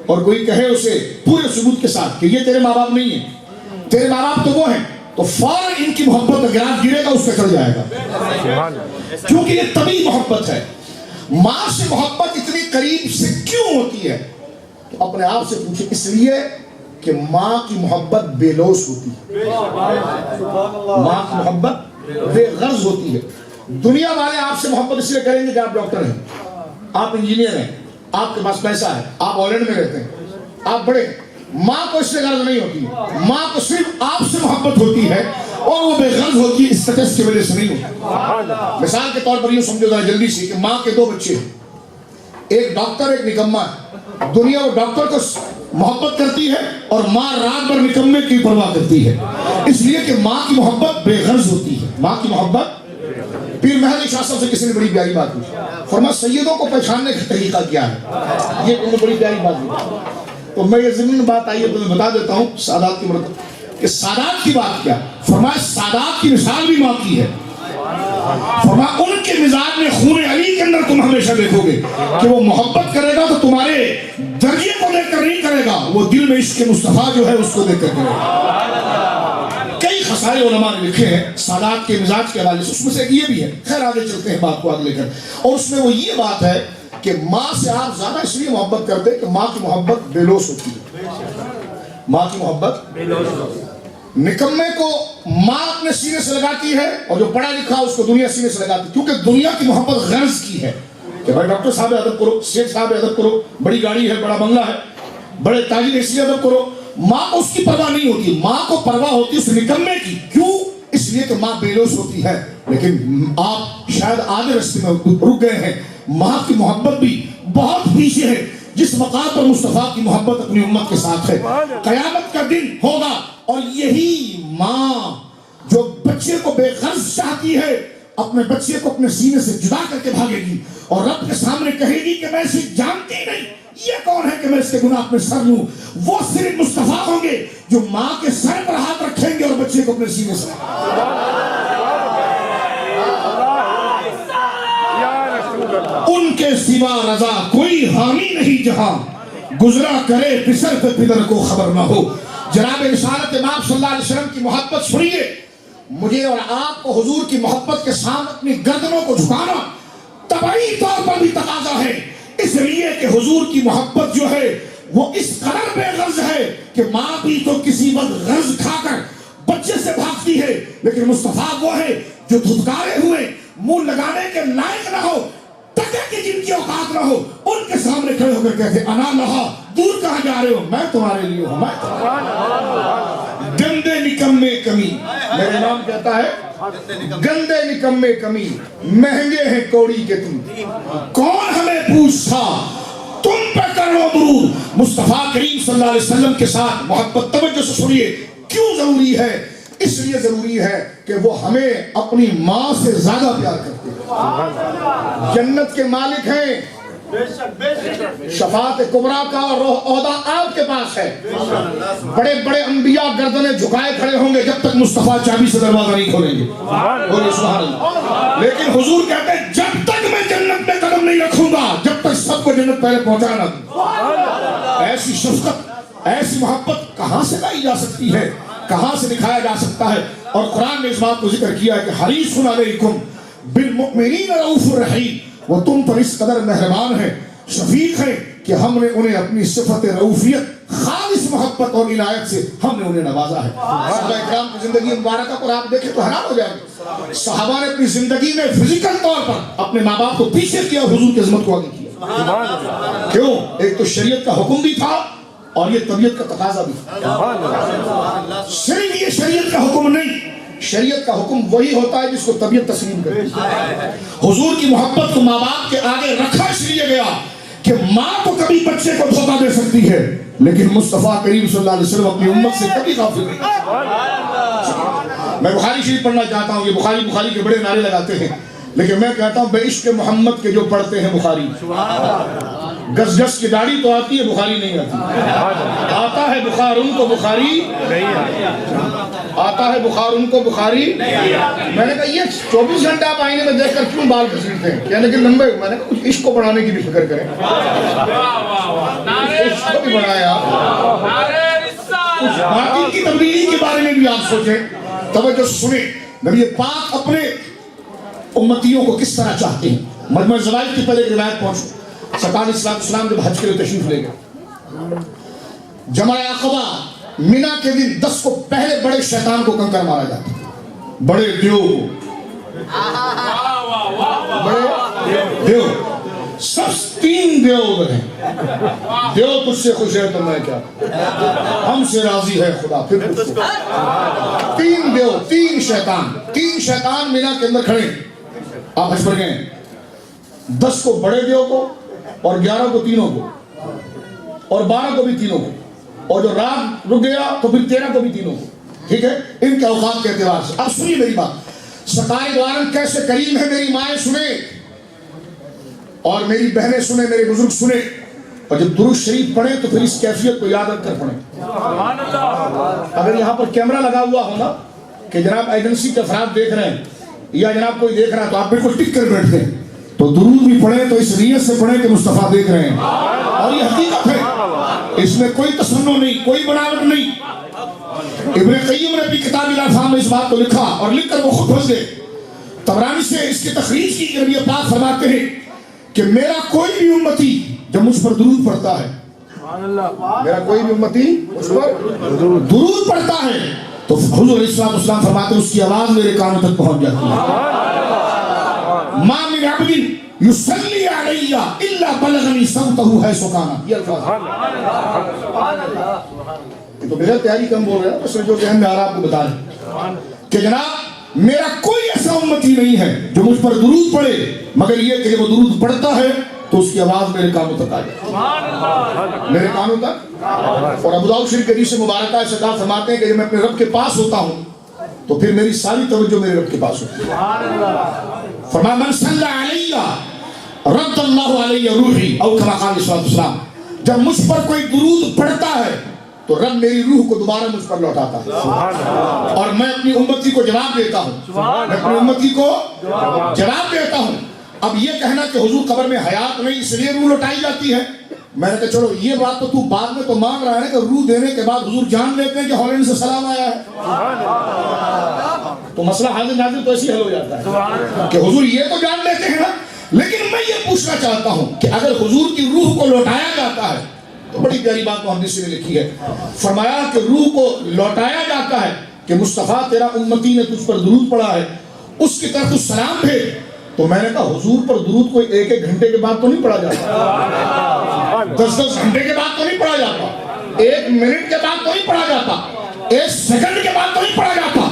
اور کوئی کہے اسے پورے ثبوت کے ساتھ کہ یہ تیرے ماں باپ نہیں ہیں، تیرے ماں باپ تو وہ ہیں، تو فوراً ان کی محبت کا گراف گرے گا، اس سے چڑھ جائے گا، کیونکہ یہ طبی محبت ہے۔ ماں سے محبت اتنی قریب سے کیوں ہوتی ہے؟ تو اپنے آپ سے پوچھیں، اس لیے کہ ماں کی محبت بے لوث ہوتی ہے، ماں کی محبت بے غرض ہوتی ہے۔ دنیا والے آپ سے محبت اس لیے کریں گے کہ آپ ڈاکٹر ہیں، آپ انجینئر ہیں، آپ کے پاس پیسہ ہے، آپ ہالینڈ میں رہتے ہیں، آپ بڑے ہیں۔ ماں کو اس سے غرض نہیں ہوتی، ماں کو صرف آپ سے محبت ہوتی ہے، اور وہ بے غرض ہوتی ہے، اسٹیٹس کی وجہ سے نہیں ہوتی۔ مثال کے طور پر یہ سمجھو ذرا جلدی سے کہ ماں کے 2 بچے ہیں، ایک ڈاکٹر ایک نکما ہے۔ دنیا وہ ڈاکٹر کو محبت کرتی ہے اور ماں رات بھر نکمے کی پرواہ کرتی ہے، اس لیے کہ ماں کی محبت بے غرض ہوتی ہے، ماں کی محبت۔ پیر مہدی شاہ صاحب سے کسی نے بڑی پیاری بات پوچھی، فرمایا سیدوں کو پہچاننے کا طریقہ کیا ہے؟ یہ انہوں نے بڑی پیاری بات پوچھی، تو میں یہ ضمن بات آئی ہے تو میں بتا دیتا ہوں سادات کی مرتبہ کہ سادات کی بات کیا؟ فرمایا سادات کی مثال بھی ماں کی ہے۔ فرمایا ان کے مزاج میں خون علی کے اندر تم ہمیشہ دیکھو گے کہ وہ محبت کرے گا تو تمہارے درجے کو دیکھ کر نہیں کرے گا، وہ دل میں عشق مصطفیٰ جو ہے اس کو دیکھ کر کرے گا۔ کئی خسارے علماء نے لکھے ہیں سادات کے مزاج کے حوالے سے، اس میں سے یہ بھی ہے، خیر آگے چلتے ہیں بات کو آگے لے کر، اور اس میں وہ یہ بات ہے کہ ماں سے آپ زیادہ اس لیے محبت کرتے کہ ماں کی محبت بے لوث ہوتی ہے، ماں کی محبت بے لوث ہوتی ہے۔ نکمے کو ماں اپنے سینے سے لگاتی ہے اور جو پڑھا لکھا اس کو دنیا سینے سے لگاتی ہے، کیونکہ دنیا کی محبت غرض کی ہے کہ بھائی ڈاکٹر صاحب ادب کرو، شیخ صاحب ادب کرو، بڑی گاڑی ہے، بڑا بنگلہ ہے، بڑے تاجر، اس لیے ادب کرو۔ ماں کو اس کی پرواہ نہیں ہوتی، ماں کو پرواہ ہوتی ہے اس نکمے کی، کیوں؟ اس لیے کہ ماں بے لوث ہوتی ہے۔ لیکن آپ شاید آدھے رستے میں رک گئے ہیں، ماں کی محبت بھی بہت پیچھے ہے، جس مقام پر مصطفیٰ کی محبت اپنی امت کے ساتھ ہے۔ قیامت کا دن ہوگا اور یہی ماں جو بچے کو بے غرض چاہتی ہے، اپنے بچے کو اپنے سینے سے جدا کر کے بھاگے گی اور رب کے سامنے کہے گی کہ میں اسے جانتی نہیں، یہ کون ہے کہ میں اس کے گناہ اپنے سر لوں۔ وہ صرف مصطفیٰ ہوں گے جو ماں کے سر پر ہاتھ رکھیں گے اور بچے کو اپنے سینے سے۔ ان کے سوا رضا کوئی حامی نہیں جہاں، گزرا کرے پسر پہ پدر کو خبر نہ ہو۔ جناب رسالت امام صلی اللہ علیہ وسلم کی محبت سنیے، مجھے اور آپ کو حضور کی محبت کے سامنے اپنی گردنوں کو جھکانا طبعی طور پر بھی تقاضا ہے، اس لیے کہ حضور کی محبت جو ہے وہ اس قدر بے غرض ہے کہ ماں بھی تو کسی وقت غرض کھا کر بچے سے بھاگتی ہے، لیکن مصطفیٰ وہ ہے جو دھتکارے ہوئے منہ لگانے کے لائق نہ ہو، ٹکے کی جن کی اوقات نہ ہو، ان کے سامنے کھڑے ہو کر کہتے انا لہا، دور کہاں جا رہے ہو، میں تمہارے لیے ہوں، میں گندے نکمے کمی۔ میرے امام کہتا ہے گندے نکمے کمی، مہنگے ہیں کوڑی کے تم، کون ہمیں پوچھتا تم پہ کرو درود۔ مصطفیٰ کریم صلی اللہ علیہ وسلم کے ساتھ محبت توجہ سے سنیے، کیوں ضروری ہے؟ اس لیے ضروری ہے کہ وہ ہمیں اپنی ماں سے زیادہ پیار کرتے ہیں۔ جنت کے مالک ہیں، شفاعت کبریٰ کا عہدہ آپ کے پاس ہے، بڑے بڑے انبیاء گردنیں جھکائے کھڑے ہوں گے جب تک مصطفیٰ چابی سے دروازہ نہیں کھولیں گے، بولے سبحان اللہ۔ لیکن حضور کہتے ہیں جب تک میں جنت میں قدم نہیں رکھوں گا جب تک سب کو جنت پہلے پہنچانا دوں۔ ایسی شفقت، ایسی محبت کہاں سے لائی جا سکتی ہے، کہاں سے دکھایا جا سکتا ہے؟ اور قرآن نے اس بات کو ذکر کیا ہے کہ حریص علیکم بالمؤمنین رؤوف الرحیم، وہ تم پر اس قدر مہربان ہے، شفیق ہے کہ ہم نے انہیں اپنی صفت رؤوفیت، خالص محبت اور عنایت سے ہم نے انہیں نوازا ہے۔ صحابہ اکرام کی زندگی مبارکہ پر آپ دیکھیں تو حیران ہو جائیں گے، صحابہ نے اپنی زندگی میں فزیکل طور پر اپنے ماں باپ کو پیچھے کیا، حضور کی عظمت کو آگے کیا۔ کیوں؟ ایک تو شریعت کا حکم بھی تھا اور یہ طبیعت کا تقاضا بھی تھا۔ صرف یہ شریعت کا حکم نہیں، شریعت کا حکم وہی ہوتا ہے جس کو طبیعت تسلیم کرتی ہے۔ حضور کی محبت کو ماں باپ کے آگے رکھا اس لیے گیا کہ ماں تو کبھی بچے کو دھوکہ دے سکتی ہے لیکن مصطفیٰ کریم صلی اللہ علیہ وسلم اپنی امت سے کبھی غافل نہیں۔ میں بخاری شریف پڑھنا چاہتا ہوں، یہ بخاری کے بڑے نعرے لگاتے ہیں، لیکن میں کہتا ہوں بے عشق محمد کے جو پڑھتے ہیں بخاری، گز گز کی داڑھی تو آتی ہے، بخاری نہیں آتی۔ آتا ہے بخار ان کو بخاری آتا ہے بخار ان کو بخاری۔ میں نے کہا یہ 24 گھنٹے آپ آئینے میں دیکھ کر کیوں بال گھسیٹتے ہیں؟ کہنے کہ لمبے، میں نے کہا کچھ عشق کو بڑھانے کی بھی فکر کریں، کو بھی بڑھایا. باقی کی تبدیلی کے بارے میں بھی آپ سوچیں. توجہ سنیں نبی پاک اپنے امتیوں کو کس طرح چاہتے ہیں. مجمع زوائد کی پہلے روایت پہنچو. سرکار اسلام جب حج کے لیے تشریف لے گئے, جمرہ عقبہ مینا کے دن 10 کو پہلے بڑے شیطان کو کنکر مارا جاتا, بڑے دیو کو, بڑے دیو, سب 3 دیو ادھر ہیں. دیو تجھ سے خوش ہے تو میں کیا, ہم سے راضی ہے خدا. پھر 3 دیو, 3 شیطان مینا کے اندر کھڑے. آپ حج پر گئے, 10 کو بڑے دیو کو اور 11 کو تینوں کو اور 12 کو بھی تینوں کو, اور جو رات رک گیا تو پھر 13 کو بھی تینوں کو. ٹھیک ہے, ان کے اوقات کے اعتبار سے. اب سنیے میری بات, سرکار دو عالم کیسے کریم ہے. میری مائیں سنیں اور میری بہنیں سنیں, میرے بزرگ سنیں, اور جب درود شریف پڑھیں تو پھر اس کیفیت کو یاد رکھ کر پڑھیں. اگر یہاں پر کیمرہ لگا ہوا ہو نا کہ جناب ایجنسی کے افراد دیکھ رہے ہیں یا جناب کوئی دیکھ رہا ہے تو آپ بالکل ٹک کر بیٹھتے ہیں, تو درود بھی پڑھیں تو اس نیت سے پڑھیں کہ مصطفیٰ دیکھ رہے ہیں. اور یہ حقیقت ہے, اس میں کوئی تصنع نہیں, کوئی بناوٹ نہیں. ابن قیم نے اپنی کتاب الافہام میں اس بات کو لکھا اور لکھ کر وہ خود پھنس گئے. طبرانی سے اس کی تخریج کی کہ نبی پاک فرماتے ہیں کہ میرا کوئی بھی امتی جب مجھ پر درود پڑھتا ہے, میرا کوئی بھی امتی مجھ پر درود پڑھتا ہے تو حضور علیہ السلام فرماتے ہیں اس کی آواز میرے کانوں تک پہنچ جاتی ہے. ما من عبد یصلی علی الا بلغنی صوتہ حیث کان. یہ الفاظ تو بغیر تیاری کم بول رہے ہیں, اس میں جو ذہن میں آ رہا آپ کو بتا رہے کہ جناب میرا کوئی ایسا امتی نہیں ہے جو مجھ پر درود پڑھے مگر یہ کہ جب وہ درود پڑھتا ہے تو اس کی آواز میرے کانوں تک آ جائے, میرے کانوں تک. اور ابو داؤد شریف کی حدیث مبارکہ سرکار فرماتے ہیں کہ جب میں اپنے رب کے پاس ہوتا ہوں تو پھر میری ساری توجہ میرے رب کے پاس ہوتی ہے. فرمایا من صلی علی رد اللہ علیہ روحی او کما قال صلی اللہ علیہ وسلم, جب مجھ پر کوئی درود پڑھتا ہے تو رب میری روح کو دوبارہ مجھ پر لوٹاتا ہے اور میں اپنی امتی کو جواب دیتا ہوں, میں اپنی امتی کو جواب دیتا ہوں. اب یہ کہنا کہ حضور قبر میں حیات نہیں اس لیے روح لوٹائی جاتی ہے, میں نے کہا چلو یہ بات تو بعد میں تو مان رہا ہے کہ روح دینے کے بعد حضور جان لیتے ہیں کہ ہالینڈ سے سلام آیا ہے, تو مسئلہ حاضر ناظر تو ایسے حل ہو جاتا ہے کہ حضور یہ تو جان لیتے ہیں نا. لیکن میں یہ پوچھنا چاہتا ہوں کہ اگر حضور کی روح کو لوٹایا جاتا ہے تو بڑی پیاری بات محدث نے لکھی ہے, فرمایا کہ روح کو لوٹایا جاتا ہے کہ مصطفیٰ تیرا امتی نے تجھ پر درود پڑھا ہے, اس کی طرف تو سلام بھیج. تو میں نے کہا حضور پر درود کوئی 1-1 گھنٹے کے بعد تو نہیں پڑھا جاتا, 10-10 گھنٹے کے بعد تو نہیں پڑھا جاتا, 1 منٹ کے بعد تو نہیں پڑھا جاتا, 1 سیکنڈ کے بعد تو نہیں پڑھا جاتا.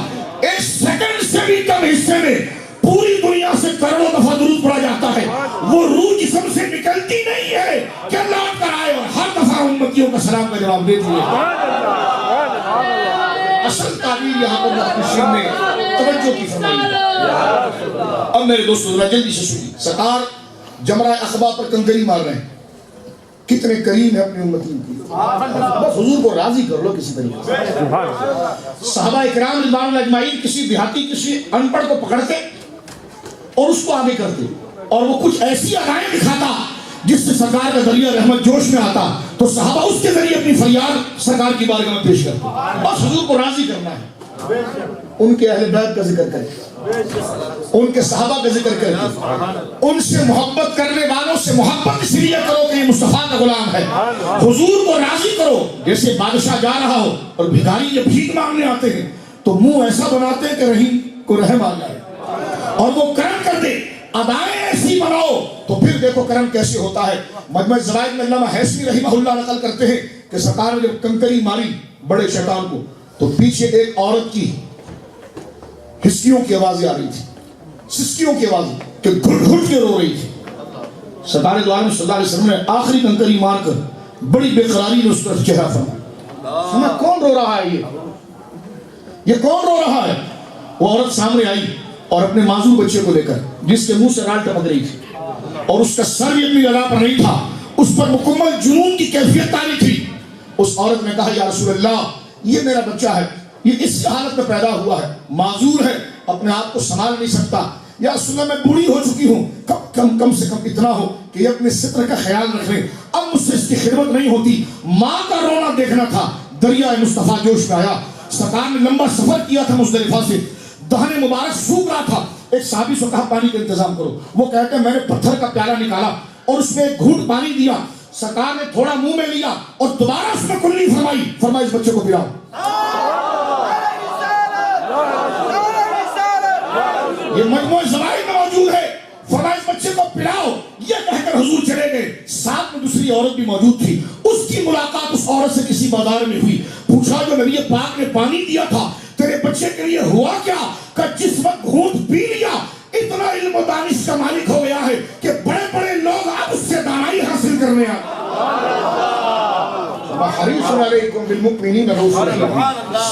1 سیکنڈ سے بھی کم حصے میں پوری دنیا سے کروڑوں دفعہ درود پڑھا جاتا ہے. وہ روح جسم سے نکلتی نہیں ہے کہ لوٹ کر آئے اور ہر دفعہ امتیوں کا سلام کا جواب دے دیے. اصل تعبیر یہاں پر محدثین نے توجہ کی فرمائی. اب میرے دوستو ذرا جلدی سے سنیے, سرکار جمرہ عقبہ پر کنکری مار رہے ہیں, کتنے کریم ہے اپنی امتیوں کی. بس حضور کو راضی کر لو کسی طریقے سے. صحابہ اکرام رضوان اللہ اجمعین کسی دیہاتی کسی ان پڑھ کو پکڑتے اور اس کو آگے کرتے اور وہ کچھ ایسی ادائیں دکھاتا جس سے سرکار کا دریا رحمت جوش میں آتا تو صحابہ اس کے ذریعے اپنی فریاد سرکار کی بارگاہ میں پیش کرتے. بس حضور کو راضی کرنا ہے. ان کے اہل بیت کا ذکر کریں, ان کے صحابہ کا ذکر کریں, ان سے محبت کرنے والوں سے محبت اس لیے کرو کہ یہ مصطفیٰ کا غلام ہے. حضور کو راضی کرو. جیسے بادشاہ جا رہا ہو اور بھکاری جب بھیک مانگنے آتے ہیں تو منہ ایسا بناتے ہیں کہ رحیم کو رحم آ جائے اور وہ کرم کر دے. ادائیں ایسی بناؤ تو پھر دیکھو کرم کیسے ہوتا ہے. مجمع زوائد میں علامہ حیثمی رحمہ اللہ نقل کرتے ہیں کہ سرکار نے جب کنکری ماری بڑے شیطان کو تو پیچھے ایک عورت کی ہسکیوں کی آوازیں آ رہی تھی, سسکیوں کی آوازیں کہ گھٹ گھٹ کے رو رہی تھی. سرکار دو عالم صلی اللہ علیہ وسلم نے آخری کنکری مار کر بڑی بے قراری میں اس طرف چہرہ فرمایا. کون رو رہا ہے, یہ کون رو رہا ہے؟ وہ عورت سامنے آئی اور اپنے معذور بچے کو لے کر جس کے منہ سے رال ٹپک رہی تھی اور اس کا سر بھی اپنی جگہ پر نہیں تھا, اس پر مکمل جنون کی کیفیت تاری تھی. اس عورت نے کہا یا رسول اللہ یہ میرا بچہ ہے, یہ اس حالت میں پیدا ہوا ہے, معذور ہے, اپنے آپ کو سنبھال نہیں سکتا. یا رسول اللہ میں بوڑھی ہو چکی ہوں, کم سے کم اتنا ہو کہ یہ اپنے ستر کا خیال رکھ لیں. اب مجھ سے اس کی خدمت نہیں ہوتی. ماں کا رونا دیکھنا تھا. دریا مصطفیٰ جوش میں آیا. سرکار نے لمبا سفر کیا تھا مزدلفہ سے. دہن مبارک سوکھ رہا تھا. ایک صحابی سے کہا پانی کا انتظام کرو. وہ کہتے ہیں میں نے پتھر کا پیالہ نکالا اور اس میں ایک گھونٹ پانی دیا. سرکار نے تھوڑا منہ میں لیا اور دوبارہ اس میں کلی فرمائی اس بچے کو پلاؤ. یہ مجموعہ زوائد میں موجود ہے. فرمایا اس بچے کو پلاؤ. یہ کہہ کر حضور چلے گئے. ساتھ میں دوسری عورت بھی موجود تھی. اس کی ملاقات اس عورت سے کسی بازار میں ہوئی. پوچھا جو نبی پاک نے پانی دیا تھا تیرے بچے کے لیے ہوا کیا؟ کہ جس وقت گھونٹ پی لیا اتنا علم و دانش کا مالک ہو گیا ہے کہ بڑے بڑے لوگ اب اس سے دانائی حاصل کرنے آئے. حریص علیکم بالمؤمنین رؤوف رحیم.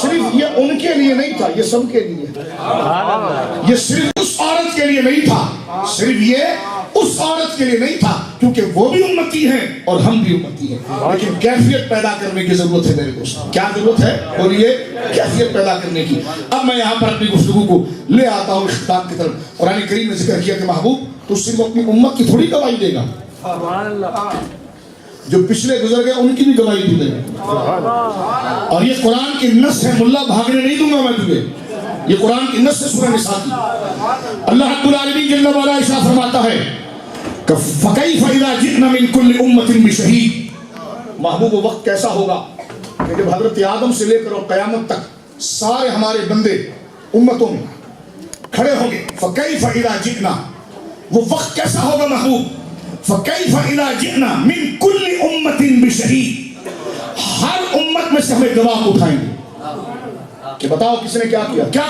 صرف یہ ان کے لیے نہیں تھا, یہ سب کے لیے. یہ صرف اس عورت کے لیے نہیں تھا, صرف یہ اس عورت کے لیے نہیں تھا, کیونکہ وہ بھی امتی ہیں اور ہم بھی امتی ہیں. لیکن کیفیت پیدا کرنے کی ضرورت ہے میرے دوست. کیا ضرورت ہے؟ اور یہ کیفیت پیدا کرنے کی. اب میں یہاں پر اپنی گفتگو کو لے آتا ہوں اختتام کی طرف. قرآن کریم نے ذکر کیا کہ محبوب تو صرف اپنی امت کی تھوڑی گواہی دے گا, جو پچھلے گزر گئے ان کی بھی گواہی دوں دے گا. اور یہ قرآن کی نص ہے, ملا بھاگنے نہیں دوں گا میں تجھے. یہ قرآن کی نص ہے سورہ نساء کی. اللہ رب العالمین جل وعلا ارشاد فرماتا ہے کہ فَكَيْفَ إِذَا جِئْنَا مِن كُلِّ أُمَّةٍ بِشَهِيدٍ. محبوب وہ وقت کیسا ہوگا کہ جب حضرت آدم سے لے کر قیامت تک سارے ہمارے بندے امتوں میں کھڑے ہوں گے. فَكَيْفَ إِذَا جِئْنَا, وہ وقت کیسا ہوگا محبوب. فَكَيْفَ إِذَا جِئْنَا مِن كُلِّ أُمَّةٍ بِشَهِيدٍ. ہر امت میں سے ہمیں گواہ اٹھائیں گے کہ بتاؤ کس نے کیا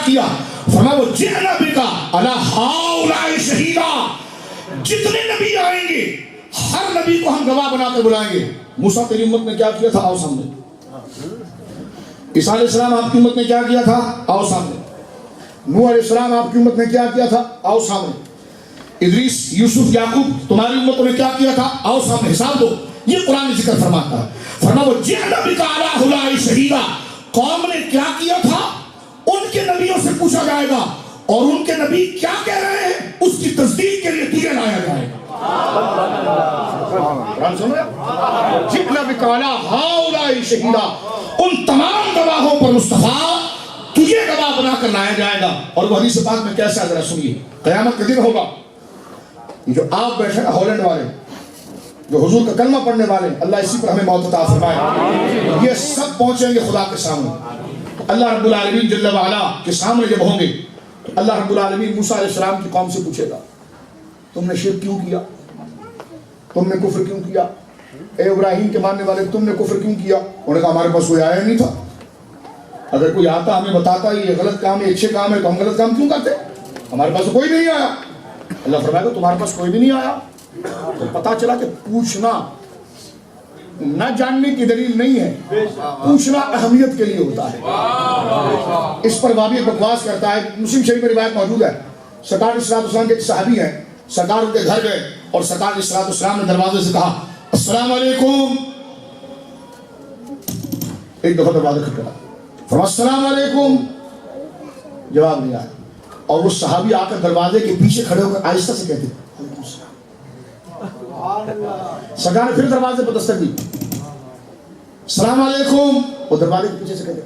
کیا. فرمایا وہ جئنا بکا علی ہؤلاء شہیدا. جتنے نبی آئیں گے ہر نبی کو ہم گواہ بنا کر بلائیں گے. موسیٰ تیری امت نے کیا کیا تھا, آؤ سامنے. عیسیٰ علیہ السلام آپ کی امت نے کیا کیا تھا, آؤ سامنے. نوح علیہ السلام آپ کی امت نے کیا کیا تھا, آؤ سامنے. ادریس, یوسف, یعقوب تمہاری امتوں نے کیا کیا تھا, آؤ سامنے حساب دو. یہ قرآن ذکر فرماتا ہے. فرمایا وہ جئنا بکا علی ہؤلاء شہیدا. قوم نے کیا کیا تھا ان کے نبیوں سے پوچھا جائے گا, اور ان کے نبی کیا کہہ رہے ہیں اس کی تصدیق کے لیے تجھے لایا جائے گا. جئنا بکا علی ہؤلاء شہیدا. ان تمام گواہوں پر مصطفیٰ تجھے گواہ بنا کر لایا جائے گا. اور وہ حدیث پاک میں کیسا ذرا سنیے. قیامت کے دن ہوگا, یہ جو آپ بیٹھے نا ہالینڈ والے, جو حضور کا کلمہ پڑھنے والے, اللہ اسی پر ہمیں موت عطا فرمائے. یہ سب پہنچیں گے خدا کے سامنے. اللہ رب العالمین جل وعلا کے سامنے جب ہوں گے تو اللہ رب العالمین موسیٰ علیہ السلام کی قوم سے پوچھے گا تم نے شرک کیوں کیا, تم نے کفر کیوں کیا, اے ابراہیم کے ماننے والے تم نے کفر کیوں کیا. انہوں نے کہا ہمارے پاس کوئی آیا نہیں تھا, اگر کوئی آتا ہمیں بتاتا یہ غلط کام ہے اچھے کام ہے تو ہم غلط کام کیوں کرتے, ہمارے پاس کوئی نہیں آیا. اللہ فرمائے گا تمہارے پاس کوئی بھی نہیں آیا تو پتا چلا کہ پوچھنا نہ جاننے کی دلیل نہیں ہے, پوچھنا اہمیت کے لیے ہوتا ہے. اس پر وابی بکواس کرتا ہے. مسلم شریف میں روایت موجود ہے, سرکار علیہ السلام کے ایک صحابی ہیں, سرکار ان کے گھر گئے اور سرکار علیہ السلام نے دروازے سے کہا السلام علیکم. ایک دفعہ دروازہ کھٹکھٹایا, فرمایا السلام علیکم, جواب نہیں آیا. اور وہ صحابی آ کر دروازے کے پیچھے کھڑے ہو کر آہستہ سے کہتے سرکار نے پھر دروازے پر دستک دی, السلام علیکم, وہ دروازے کے پیچھے سے کہتے.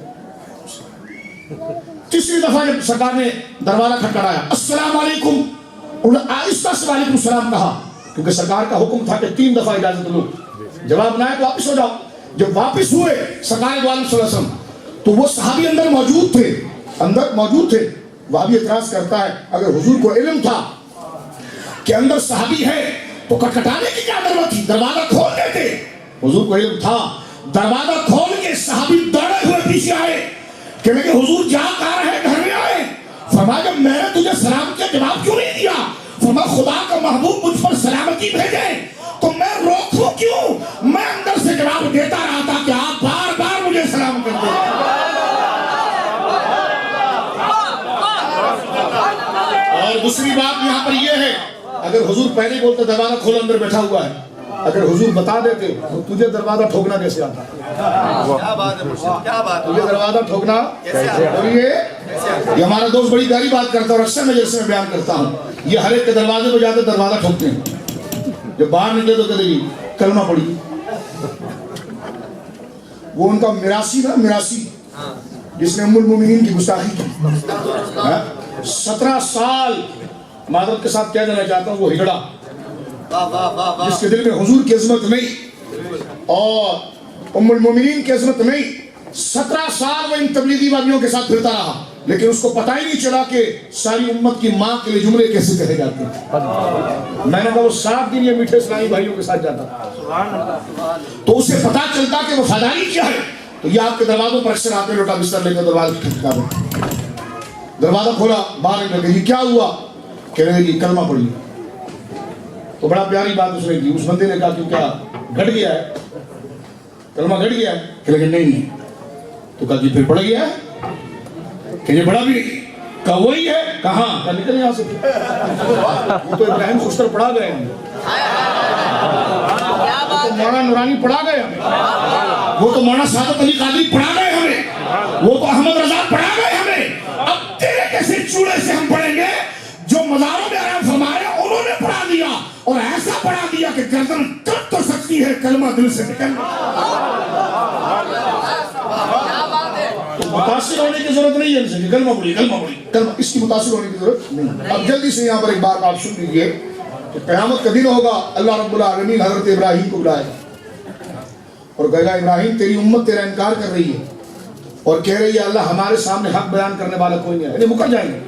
تیسری دفعہ جب سرکار نے دروازہ کھٹکھٹایا السلام علیکم, انہوں نے آہستہ سے وعلیکم السلام کہا, کیونکہ سرکار کا حکم تھا کہ 3 دفعہ اجازت لو, جواب نہ آئے تو واپس ہو جاؤ. جب واپس ہوئے سرکار دو عالم صلی اللہ علیہ وسلم تو وہ صحابی اندر موجود تھے. وہابی اعتراض کرتا ہے اگر حضور کو علم تھا کہ اندر صحابی ہے تو کھٹکھٹانے کی کیا ضرورت تھی, دروازہ کھول دیتے. حضور کو علم تھا, دروازہ کھول کے صحابی دوڑے ہوئے پیچھے آئے کہ حضور جہاں کہا رہے گھر میں آئے. فرمایا جب میں نے تجھے سلام کیا جواب کیوں نہیں دیا. فرمایا خدا کا محبوب مجھ پر سلامتی بھیجے تو میں روکوں کیوں, میں اندر سے جواب دیتا رہا تھا کہ آپ بار بار مجھے سلام کرتے ہیں. اور دوسری بات یہاں پر یہ ہے, اگر حضور پہلے بولتے دروازہ کھول اندر بیٹھا ہوا ہے, اگر حضور بتا دیتے تو تجھے دروازہ ٹھوکنا کیسے آتا, تجھے دروازہ ٹھوکنا. اور یہ ہمارا دوست بڑی پیاری بات کرتا ہے اور اکثر میں جیسے میں بیان کرتا ہوں, یہ ہر ایک کے دروازے پہ جاتے دروازہ ٹھوکتے ہیں. جب باہر نکلے تو کہتے جی کلمہ پڑھی. وہ ان کا میراثی نا، میراثی جس نے ام المومنین کی گستاخی کی، 17 سال معذرت کے ساتھ کہہ دینا چاہتا ہوں، وہ ہجڑا جس کے دل میں حضور کی عظمت نہیں اور ام المومنین کی عظمت نہیں، 17 سال وہ ان تبلیغی باغیوں کے ساتھ پھرتا رہا، لیکن اس کو پتہ ہی نہیں چلا کہ ساری امت کی ماں کے لیے جملے کیسے کہے جاتے ہیں. میں نے کہا وہ 7 دن یہ میٹھے اسلامی بھائیوں کے ساتھ جاتا تو اسے پتا چلتا کہ وفاداری کیا ہے. تو یہ آپ کے دروازوں پر اکثر آتے لوٹا بستر لے کر دروازے کھٹکھٹا دیں. دروازہ کھولا، باہر نکل گئی، کیا ہوا؟ کہہ رہے کہ کلمہ پڑھ لی. تو بڑا پیاری بات اس نے کی. اس بندے نے کہا کہ کیا گھٹ گیا ہے، کلمہ گھٹ گیا ہے؟ کہ لیکن نہیں. تو کہا کہ پھر پڑھ گیا ہے؟ کہ یہ بڑا بھی نہیں. کہا وہی ہے. کہاں؟ کہا نکل یہاں سے. وہ تو ابراہیم خوشتر پڑھا گئے ہیں، وہ تو مولانا نورانی پڑھا گئے ہمیں، وہ تو مولانا سعادت علی قادری پڑھا گئے ہمیں، وہ تو احمد رضا پڑھا گئے ہمیں. اب تیرے کیسے چوڑے سے ہم پڑھیں گے؟ جو مزاروں میں آرام فرمائے انہوں نے پڑھا دیا، اور ایسا پڑھا دیا کہ گردن کٹ تو سکتی ہے، کلمہ دل سے نکل. متاثر ہونے کی ضرورت نہیں ہے ان سے کہ کلمہ پڑھی، کلمہ پڑھی، کلمہ، اس کی متاثر ہونے کی ضرورت نہیں. اب جلدی سے یہاں پر ایک بات آپ سن لیجئے کہ قیامت کا دن ہوگا، اللہ رب العالمین حضرت ابراہیم کو بلائے گا اور کہے گا ابراہیم تیری امت تیرا انکار کر رہی ہے اور کہہ رہی ہے اللہ ہمارے سامنے حق بیان کرنے والا کوئی نہیں ہے. یعنی مکر جائیں گے.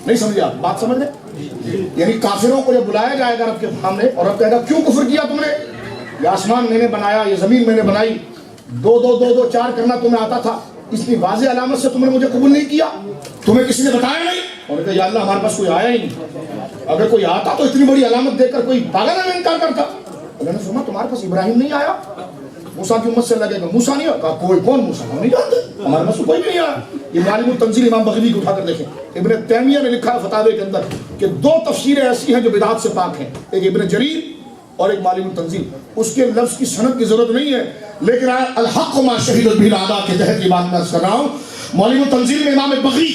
نہیں سمجھے آپ بات؟ سمجھ لیں. یعنی کافروں کو جب بلایا جائے گا رب کے سامنے اور رب کہے گا کیوں کفر کیا تم نے؟ یہ آسمان میں نے بنایا، یہ زمین میں نے بنائی، 2 2 2 2 4 کرنا تمہیں آتا تھا، اتنی واضح علامت سے تم نے مجھے قبول نہیں کیا، تمہیں کسی نے بتایا نہیں. اور کہا یا اللہ ہمارے پاس کوئی آیا ہی نہیں، اگر کوئی آتا تو اتنی بڑی علامت دیکھ کر کوئی پاگل میں انکار کرتا. اللہ نے فرمایا تمہارے پاس ابراہیم نہیں آیا؟ موسیٰ کی امت سے لگے گا موسیٰ نہیں آیا. کہا کوئی کون موسیٰ؟ ہم نہیں جانتے، ہمارے پاس کوئی بھی نہیں آیا. یہ معالم التنزیل امام بغوی کو اٹھا کر دیکھیں، ابن تیمیہ نے لکھا ہے فتاوی کے اندر کہ 2 تفسیریں ایسی ہیں جو بدعات سے پاک ہیں، ایک ابن جریر اور ایک معالم التنزیل. اس کے لفظ کی سند کی ضرورت نہیں ہے، لیکن الحق ما شہید به الاعداء کے تحت یہ بات میں عرض کر رہا ہوں. معالم التنزیل میں امام بغوی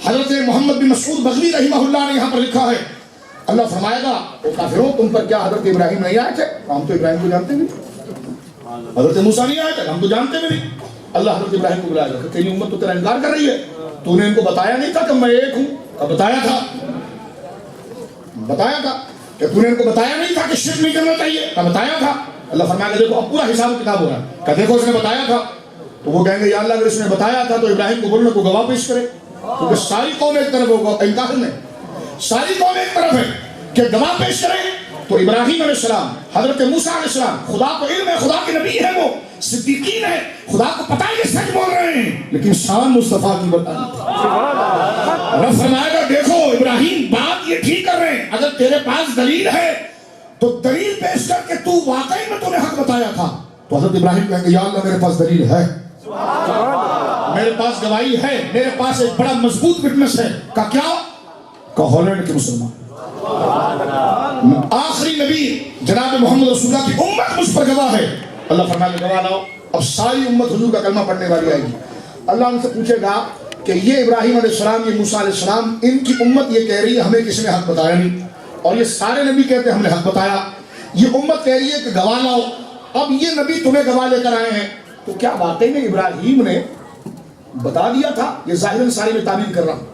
حضرت محمد بن مسعود بغوی رحمہ اللہ نے یہاں پر لکھا ہے اللہ فرمائے گا او کافروں تم پر کیا حضرت ابراہیم نہیں آئے تھے؟ ہم تو ابراہیم کو جانتے نہیں. حضرت موسیٰ نہیں آئے تھے؟ ہم تو جانتے بھی نہیں. اللہ حضرت ابراہیم کو بلایا گا، تیری امت تو تیرا انکار کر رہی ہے، تو نے ان کو بتایا نہیں تھا کہ میں ایک ہوں؟ بتایا تھا، بتایا تھا کہ تو نے ان کو بتایا نہیں تھا کہ شرک نہیں کرنا چاہیے؟ بتایا تھا. اللہ فرمائے گا دیکھو اب پورا حساب کتاب ہو رہا ہے کہ دیکھو اس نے بتایا تھا. تو وہ کہیں گے یا اللہ اگر اس نے بتایا تھا تو ابراہیم کو بولنے کو گواہ پیش کرے، کیونکہ ساری قوم ایک طرف ہوگا، انکار میں ساری قوم ایک طرف ہے کہ گواہ پیش کرے. تو ابراہیم علیہ السلام، حضرت موسیٰ علیہ السلام، خدا کو علم ہے، خدا کے نبی ہے، وہ صدیقین ہے، خدا کو پتہ ہے یہ سچ بول رہے ہیں، لیکن شان مصطفیٰ کی بتا دی. رب فرمائے گا دیکھو ابراہیم بات یہ ٹھیک کر رہے ہیں، اگر تیرے پاس دلیل ہے تو دلیل پیش کر کے تو واقعی میں تو نے حق بتایا تھا. تو حضرت ابراہیم کہیں گے یا اللہ میرے پاس دلیل ہے، میرے پاس گواہی ہے، میرے پاس ایک بڑا مضبوط وٹنس ہے. کہ کیا؟ کہ ہالینڈ کے مسلمان، آخری نبی جناب محمد رسول اللہ کی امت مجھ پر گواہ ہے. اللہ فرمائے گا گواہ لاؤ. اب ساری امت حضور کا کلمہ پڑھنے والی آئے گی. اللہ ان سے پوچھے گا کہ یہ ابراہیم علیہ السلام، یہ موسیٰ علیہ السلام، ان کی امت یہ کہہ رہی ہے ہمیں کسی نے حق بتایا نہیں، اور یہ سارے نبی کہتے ہیں ہم نے حق بتایا. یہ امت کہہ رہی ہے کہ گواہ لاؤ. اب یہ نبی تمہیں گواہ لے کر آئے ہیں، تو کیا واقعی میں ابراہیم نے بتا دیا تھا؟ یہ ظاہراً ساری میں تعبیر کر رہا ہوں،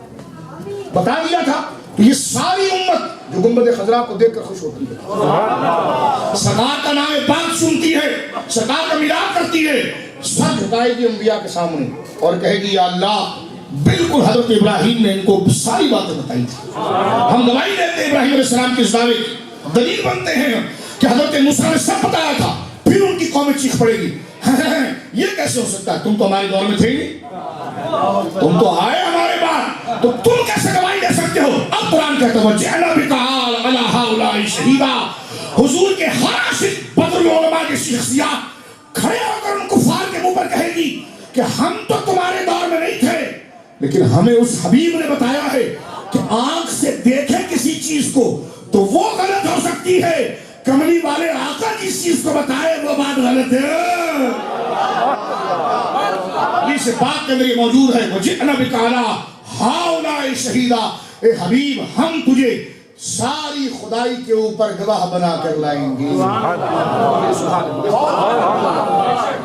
بتا دیا تھا. تو یہ ساری امت جو گنبد خضرا کو دیکھ کر خوش ہوتی ہے، سرکار کا نام پاک سنتی ہے، سرکار کا میلاد کرتی ہے، سر جھکائے گی انبیاء کے سامنے اور کہے گی یا اللہ بالکل حضرت ابراہیم نے ان کو ساری باتیں بتائی تھی. ہم گواہی دیتے ہیں ابراہیم علیہ السلام کے اس دعوے کی، دلیل بنتے ہیں کہ حضرت موسیٰ نے سب بتایا تھا. پھر ان کی قوم چیخ پڑے گی یہ کیسے ہو سکتا ہے؟ تم تو ہمارے دور میں تھے ہی نہیں، تم تو آئے ہمارے بعد، تو تم کیسے گواہی دے سکتے ہو؟ اب قرآن کہتا ہے وَجِعْنَا بِكَ عَلَىٰ هَٰؤُلَاءِ شَهِيدًا. حضور کے ہر عاشق بدر العلماء کی شخصیات کھڑے ہو کر ان کفار کے منہ پر کہے گی کہ ہم تو تمہارے دور میں نہیں تھے، لیکن ہمیں اس حبیب نے بتایا ہے کہ آنکھ سے دیکھے کسی چیز کو تو وہ غلط ہو سکتی ہے، کملی والے آقا جس چیز کو بتائے وہ بات غلط ہے. حدیث پاک کے اندر یہ موجود ہے وَجِئْنَا بِكَ عَلَىٰ هَٰؤُلَاءِ شَهِيدًا. اے حبیب ہم تجھے ساری خدائی کے اوپر گواہ بنا کر لائیں گے.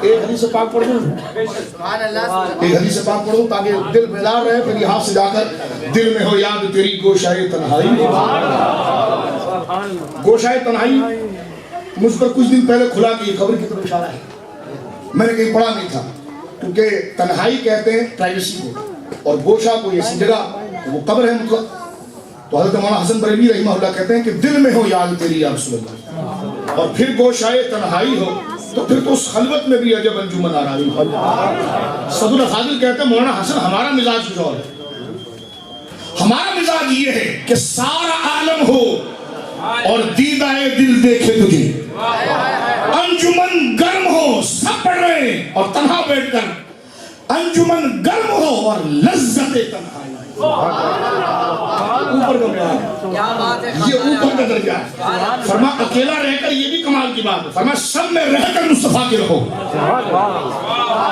ایک حدیث پاک پڑھ دوں ایک حدیث پاک پڑھوں تاکہ دل بیدار رہے. پھر یہاں سے جا کر دل میں ہو یاد تیری گوشائے تنہائی. گوشائے تنہائی مجھ پر کچھ دن پہلے کھلا کہ یہ قبر کی طرف اشارہ ہے. میں نے کہیں پڑھا نہیں تھا کیونکہ تنہائی کہتے ہیں پرائیویسی کو اور گوشہ کو ایسی جگہ وہ قبر ہے مطلق. تو حضرت مولانا حسن بریلوی رحمہ اللہ کہتے ہیں کہ دل میں ہو یاد تیری یا رسول اللہ اور پھر گوشائے تنہائی ہو تو پھر تو اس خلوت میں بھی عجب انجمن آرائی ہو. صدر فاضل کہتے ہیں مولانا حسن ہمارا مزاج کچھ اور ہے. ہمارا مزاج یہ ہے کہ سارا عالم ہو اور دیدہ دل دیکھے تجھے. انجمن گرم ہو سب پڑھ رہے ہیں اور تنہا بیٹھ کر. انجمن گرم ہو اور لذت تنہائی. اوپر کا بیان ہے یہ اوپر کا درجہ ہے. فرما اکیلا رہ کر یہ بھی کمال کی بات ہے. فرما سب میں رہ کر مصطفیٰ کے رہو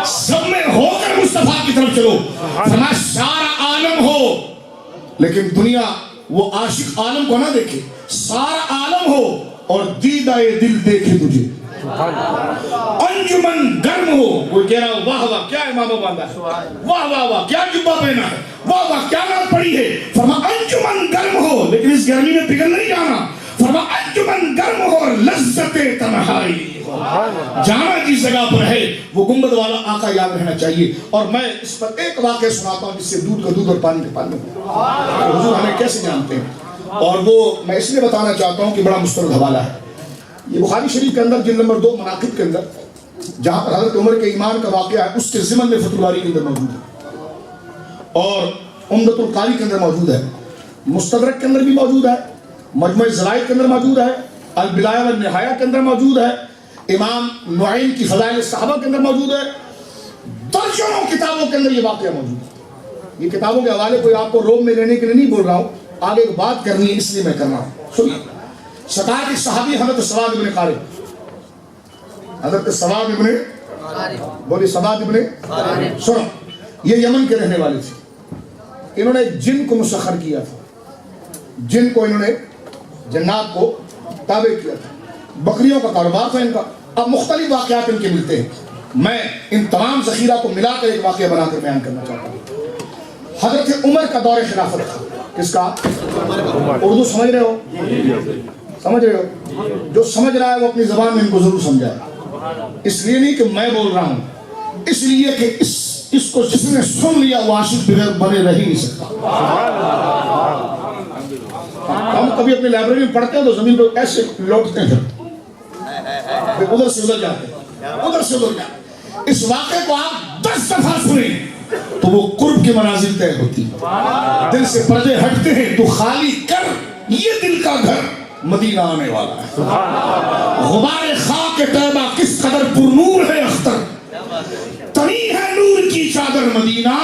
سب میں ہو کر مصطفیٰ کی طرف چلو. فرما سارا عالم ہو لیکن دنیا وہ عاشق عالم کو نہ دیکھے. سارا عالم ہو اور دیدہ دل دیکھے تجھے. انجمن گرم ہو. کوئی کہہ رہا واہ واہ کیا امامہ باندھا ہے, واہ واہ واہ کیا جبہ پہنا ہے, واہ واہ کیا نعت پڑی ہے. فرما انجمن گرم ہو لیکن اس گرمی میں پگھل نہیں جانا. فرما انجمن گرم ہو اور لذت تنہائی. جانا جس جگہ پر ہے وہ گنبد والا آقا یاد رہنا چاہیے. اور میں اس پر ایک واقعہ سناتا ہوں جس سے دودھ کا دودھ اور پانی کا پانی. حضور ہمیں کیسے جانتے ہیں اور وہ میں اس لیے بتانا چاہتا ہوں کہ بڑا مسترد حوالہ ہے. یہ بخاری شریف کے اندر جلد نمبر 2 مناقب کے اندر جہاں پر حضرت عمر کے ایمان کا واقعہ ہے اس کے ضمن میں فتح الباری کے اندر موجود ہے اور عمدۃ القاری کے اندر موجود ہے. مستدرک کے اندر بھی موجود ہے. مجموع الزوائد کے اندر موجود ہے. البدایہ والنہایہ کے اندر موجود ہے. امام نعیم کی فضائل الصحابہ کے اندر موجود ہے. درجنوں کتابوں کے اندر یہ واقعہ موجود ہے. یہ کتابوں کے حوالے کوئی آپ کو روم میں لینے کے لیے نہیں بول رہا ہوں, آگے ایک بات کرنی ہے اس لیے میں کر رہا ہوں. سنیے. سرکار کی صحابی حضرت سواد ابن قارب, حضرت سواد ابن بولی سواد ابن سنو, یہ یمن کے رہنے والے تھے. انہوں نے جن کو مسخر کیا تھا. جن کو انہوں نے جنات کو تابع کیا تھا. بکریوں کا کاروبار تھا ان کا. اب مختلف واقعات ان کے ملتے ہیں. میں ان تمام ذخیرہ کو ملا کر ایک واقعہ بنا کر بیان کرنا چاہتا ہوں. حضرت عمر کا دور خلافت تھا. کس کا؟ اردو سمجھ رہے ہو؟ سمجھ رہے ہو؟ جو سمجھ رہا ہے وہ اپنی زبان میں ان کو ضرور سمجھائے. اس لیے نہیں کہ میں بول رہا ہوں, اس لیے کہ اس کو جس نے سن لیا وہ عاشق بغیر بنے رہ ہی نہیں سکتا. ہم کبھی اپنی لائبریری میں پڑھتے ہیں تو زمین پہ ایسے لوٹتے ہیں پھر ادھر سے ادھر جاتے ہیں, ادھر سے ادھر جاتے ہیں. اس واقعے کو آپ 10 دفعہ سنیں تو وہ قرب کی منازل طے ہوتی. دل سے پردے ہٹتے ہیں تو خالی کر یہ دل کا گھر مدینہ آنے والا ہے. غبار خاک طیبہ کس قدر پر نور ہے اختر, تنی ہے نور کی چادر مدینہ.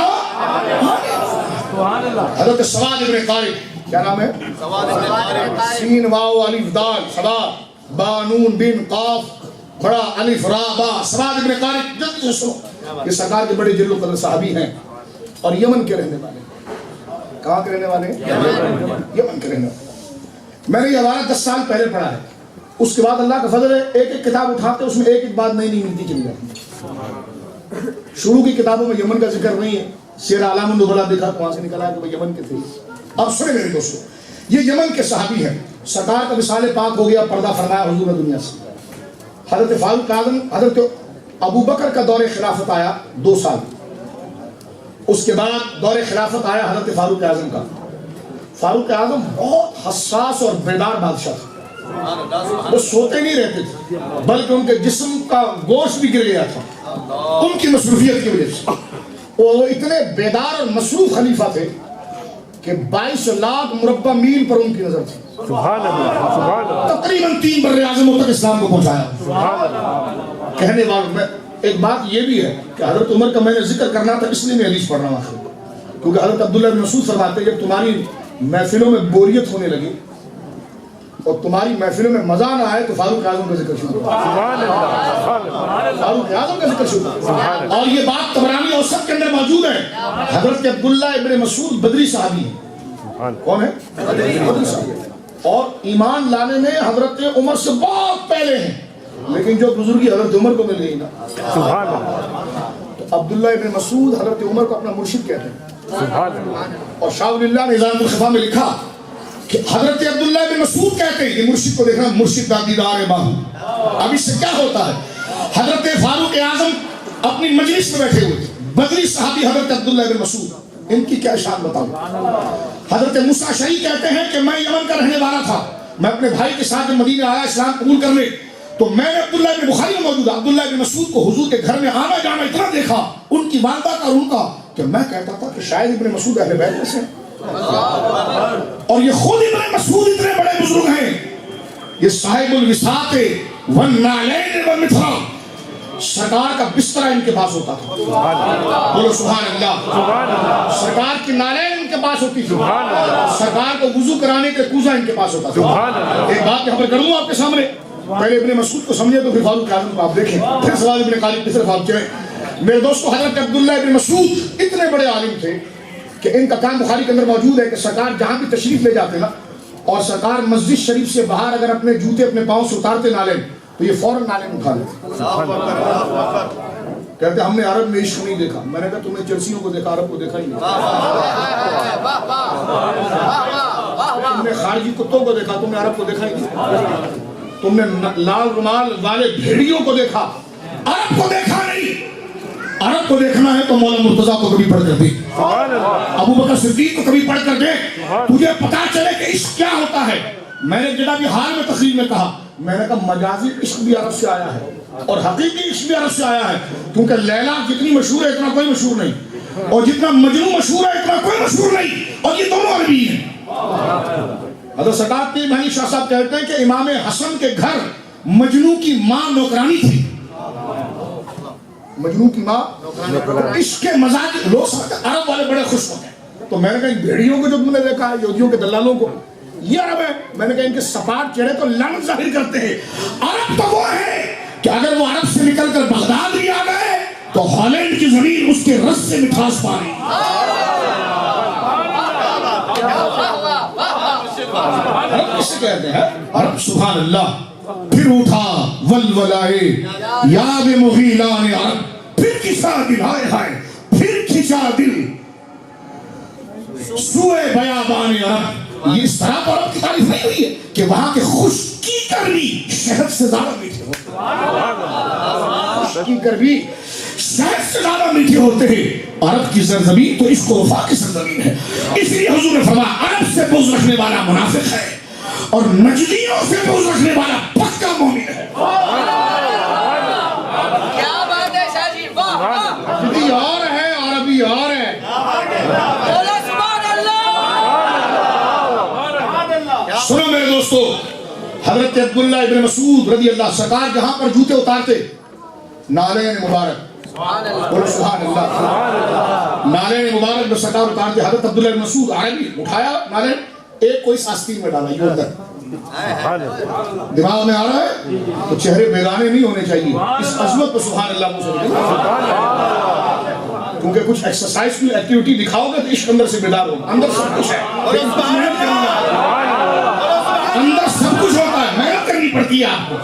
حضرت سواد ابن قارب, کیا نام ہے؟ سین واو الف دال سواد با نون بن قاف بڑا الف را با. سواد ابن قارب جلدی سے سنو. یہ سرکار کے بڑے جلو قدر صحابی ہیں اور یمن کے رہنے والے. کہاں کے رہنے والے ہیں؟ یمن کے رہنے والے. میں نے یہ حوالہ 10 سال پہلے پڑھا ہے. اس کے بعد اللہ کا فضل ہے ایک ایک کتاب اٹھاتے اس میں ایک ایک بات نئی نئی ملتی چلی جاتی. شروع کی کتابوں میں یمن کا ذکر نہیں ہے. سیر اعلام النبلاء دیکھا تو وہاں سے نکلا کہ وہ یمن کے تھے. اب سنیں میرے دوستو, یہ یمن کے صحابی ہیں. سرکار کا وصال پاک ہو گیا, پردہ فرمایا حضور نے دنیا سے. حضرت فاروق اعظم حضرت ابو بکر کا دور خلافت آیا 2 سال. اس کے بعد دور خلافت آیا حضرت فاروق اعظم کا. فاروق اعظم بہت حساس اور بیدار بادشاہ تھا. وہ سوتے نہیں رہتے تھے بلکہ ان کے جسم کا گوشت بھی گر گیا تھا ان کی مصروفیت کی وجہ سے. وہ اتنے بیدار اور مصروف خلیفہ تھے کہ 22 لاکھ مربع میل پر ان کی نظر تھی. سبحان اللہ, سبحان اللہ. تقریباً 3 بر اعظموں تک اسلام کو پہنچایا. کہنے والوں میں ایک بات یہ بھی ہے کہ حضرت عمر کا میں نے ذکر کرنا تھا اس لیے میں حدیث پڑھ رہا ہوں آخر, کیونکہ حضرت عبداللہ بن مسعود فرماتے ہیں جب تمہاری محفلوں میں بوریت ہونے لگی اور تمہاری محفلوں میں مزہ نہ آئے تو فاروق اعظم کا ذکر شروع کرو. فاروق اعظم کا ذکر شروع کرو. اور یہ بات طبرانی اوسط کے اندر موجود ہے. حضرت عبداللہ ابن مسعود بدری صحابی ہیں. کون ہے؟ بدری صحابی. اور ایمان لانے میں حضرت عمر سے بہت پہلے ہیں، لیکن جو بزرگی حضرت عمر کو مل گئی نا، سبحان اللہ، تو عبداللہ ابن مسعود حضرت عمر کو اپنا مرشد کہتے ہیں. سبحان اللہ، اور شاہ ولی اللہ نے نظام الخفا میں لکھا کہ حضرت عبداللہ بن مسعود کہتے ہیں، یہ مرشد کو دیکھنا، مرشد کا دیدار باہو. اب اس سے کیا ہوتا ہے؟ حضرت فاروق اعظم اپنی مجلس میں بیٹھے ہوئے تھے، بدری صحابی حضرت عبداللہ بن مسعود، ان کی کیا شان بتاؤں. حضرت موسیٰ شعی کہتے ہیں کہ میں یمن کا رہنے والا تھا، میں اپنے بھائی کے ساتھ جب مدینہ آیا اسلام قبول کرنے، تو میں نے عبداللہ بن بخاری میں موجود عبداللہ بن مسعود کو حضور کے گھر میں آنا جانا اتنا دیکھا، ان کی والدہ کا اور ان کا، کہ میں کہتا تھا کہ شاید ابن مسعود اہل بیت میں سے. اور یہ خود ابن مسعود اتنے بڑے بزرگ ہیں، یہ صاحب الوساط والنعلین والمثرا، سرکار کا بستر ان کے پاس ہوتا تھا. بولو سبحان اللہ. سرکار کی نالین ان کے پاس ہوتی تھی، سرکار کو وضو کرانے کے کوزہ ان کے پاس ہوتا تھا. ایک بات یہاں پر کروں آپ کے سامنے، پہلے ابن مسعود کو سمجھے تو پھر فاروق اعظم کو آپ دیکھیں، پھر سوال ابن خالد کی طرف آپ چلیں. میرے دوستو، حضرت عبداللہ ابن مسعود اتنے بڑے عالم تھے کہ ان کا کام بخاری کے اندر موجود ہے کہ سرکار جہاں بھی تشریف لے جاتے نا، اور سرکار مسجد شریف سے باہر اگر اپنے جوتے اپنے پاؤں سے اتارتے نالین، تو یہ فوراً نالین اٹھا لیتے. کہتے ہم نے عرب میں عشق نہیں دیکھا. میں نے کہا تم نے چرسیوں کو دیکھا، عرب کو دیکھا ہی نہیں. تم نے خارجی کتوں کو دیکھا، تم نے عرب کو دیکھا ہی نہیں. تم نے لال رومال والے بھیڑیوں کو دیکھا، عرب کو دیکھا نہیں. عرب کو دیکھنا ہے تو مولا مرتضیٰ کو کبھی پڑھ کر دے، ابو بکر صدیق کو کبھی پڑھ کر دے، تجھے پتا چلے کہ عشق کیا ہوتا ہے. میں نے جناب حال میں تقریر میں کہا، میں نے کہا مجازی عشق بھی عرب سے آیا ہے اور حقیقی عشق بھی عرب سے آیا ہے، کیونکہ لیلا جتنی مشہور ہے اتنا کوئی مشہور نہیں، اور جتنا مجنون مشہور ہے اتنا کوئی مشہور نہیں، اور یہ دونوں عربی ہیں. حضرت سرکار پیر بھانی شاہ صاحب کہتے ہیں کہ امام حسن کے گھر مجنو کی ماں نوکرانی تھی. مجنو کی ماں عشق کے مزاج لوگ سمجھتے ہیں عرب والے بڑے خوش ہوتے ہیں. تو میں نے کہا ان بھیڑیوں کو جو تم نے دیکھا ہے، یہودیوں کے دلالوں کو، یہ عرب ہے. میں نے کہا ان کے سپاٹ چہرے تو لعنت ظاہر کرتے ہیں. عرب تو وہ ہے کہ اگر وہ عرب سے نکل کر بغداد بھی آ گئے تو ہالینڈ کی زمین اس کے رس سے مٹھاس پا رہی. عرب کس سے کہتے ہیں؟ عرب. سبحان اللہ. پھر اٹھا ولولائے یاد مغیلان عرب، پھر کسا دل، ہائے ہائے پھر کھچا دل سوئے بیابان عرب. یہ اس طرح پر عرب کی تعریف نہیں ہوئی ہے کہ وہاں کے خشکی کروی شہد سے زیادہ میٹھے ہوتے ہیں. خشکی کروی شہد سے زیادہ میٹھے ہوتے ہیں. عرب کی سرزمین تو عشق و وفا کی سرزمین ہے. اس لیے حضور نے فرمایا عرب سے بغض رکھنے والا منافق ہے اور نجدیوں سے بغض رکھنے والا پکا مومن ہے. کیا بات ہے شاہ جی، واہ. نجدی اور ہے، عربی اور ہے. بولو سبحان اللہ. سنو میرے دوستو، حضرت عبداللہ ابن مسعود رضی اللہ، سرکار جہاں پر جوتے اتارتے نالین مبارک، بولو سبحان اللہ، نالین مبارک میں سرکار اتارتے. حضرت عبداللہ ابن مسعود عربی اٹھایا نالین، ایک کوئی آستین میں ڈالا، یہ اندر دماغ میں آ رہا ہے تو چہرے بیگانے نہیں ہونے چاہیے. اس عظمت پر سبحان اللہ مجھے، کیونکہ کچھ ایکسرسائز کی ایکٹیویٹی دکھاؤ گے تو عشق اندر سے بیدار ہوگا. اندر سب کچھ ہے، اندر سب کچھ ہوتا ہے، محنت کرنی پڑتی ہے آپ کو.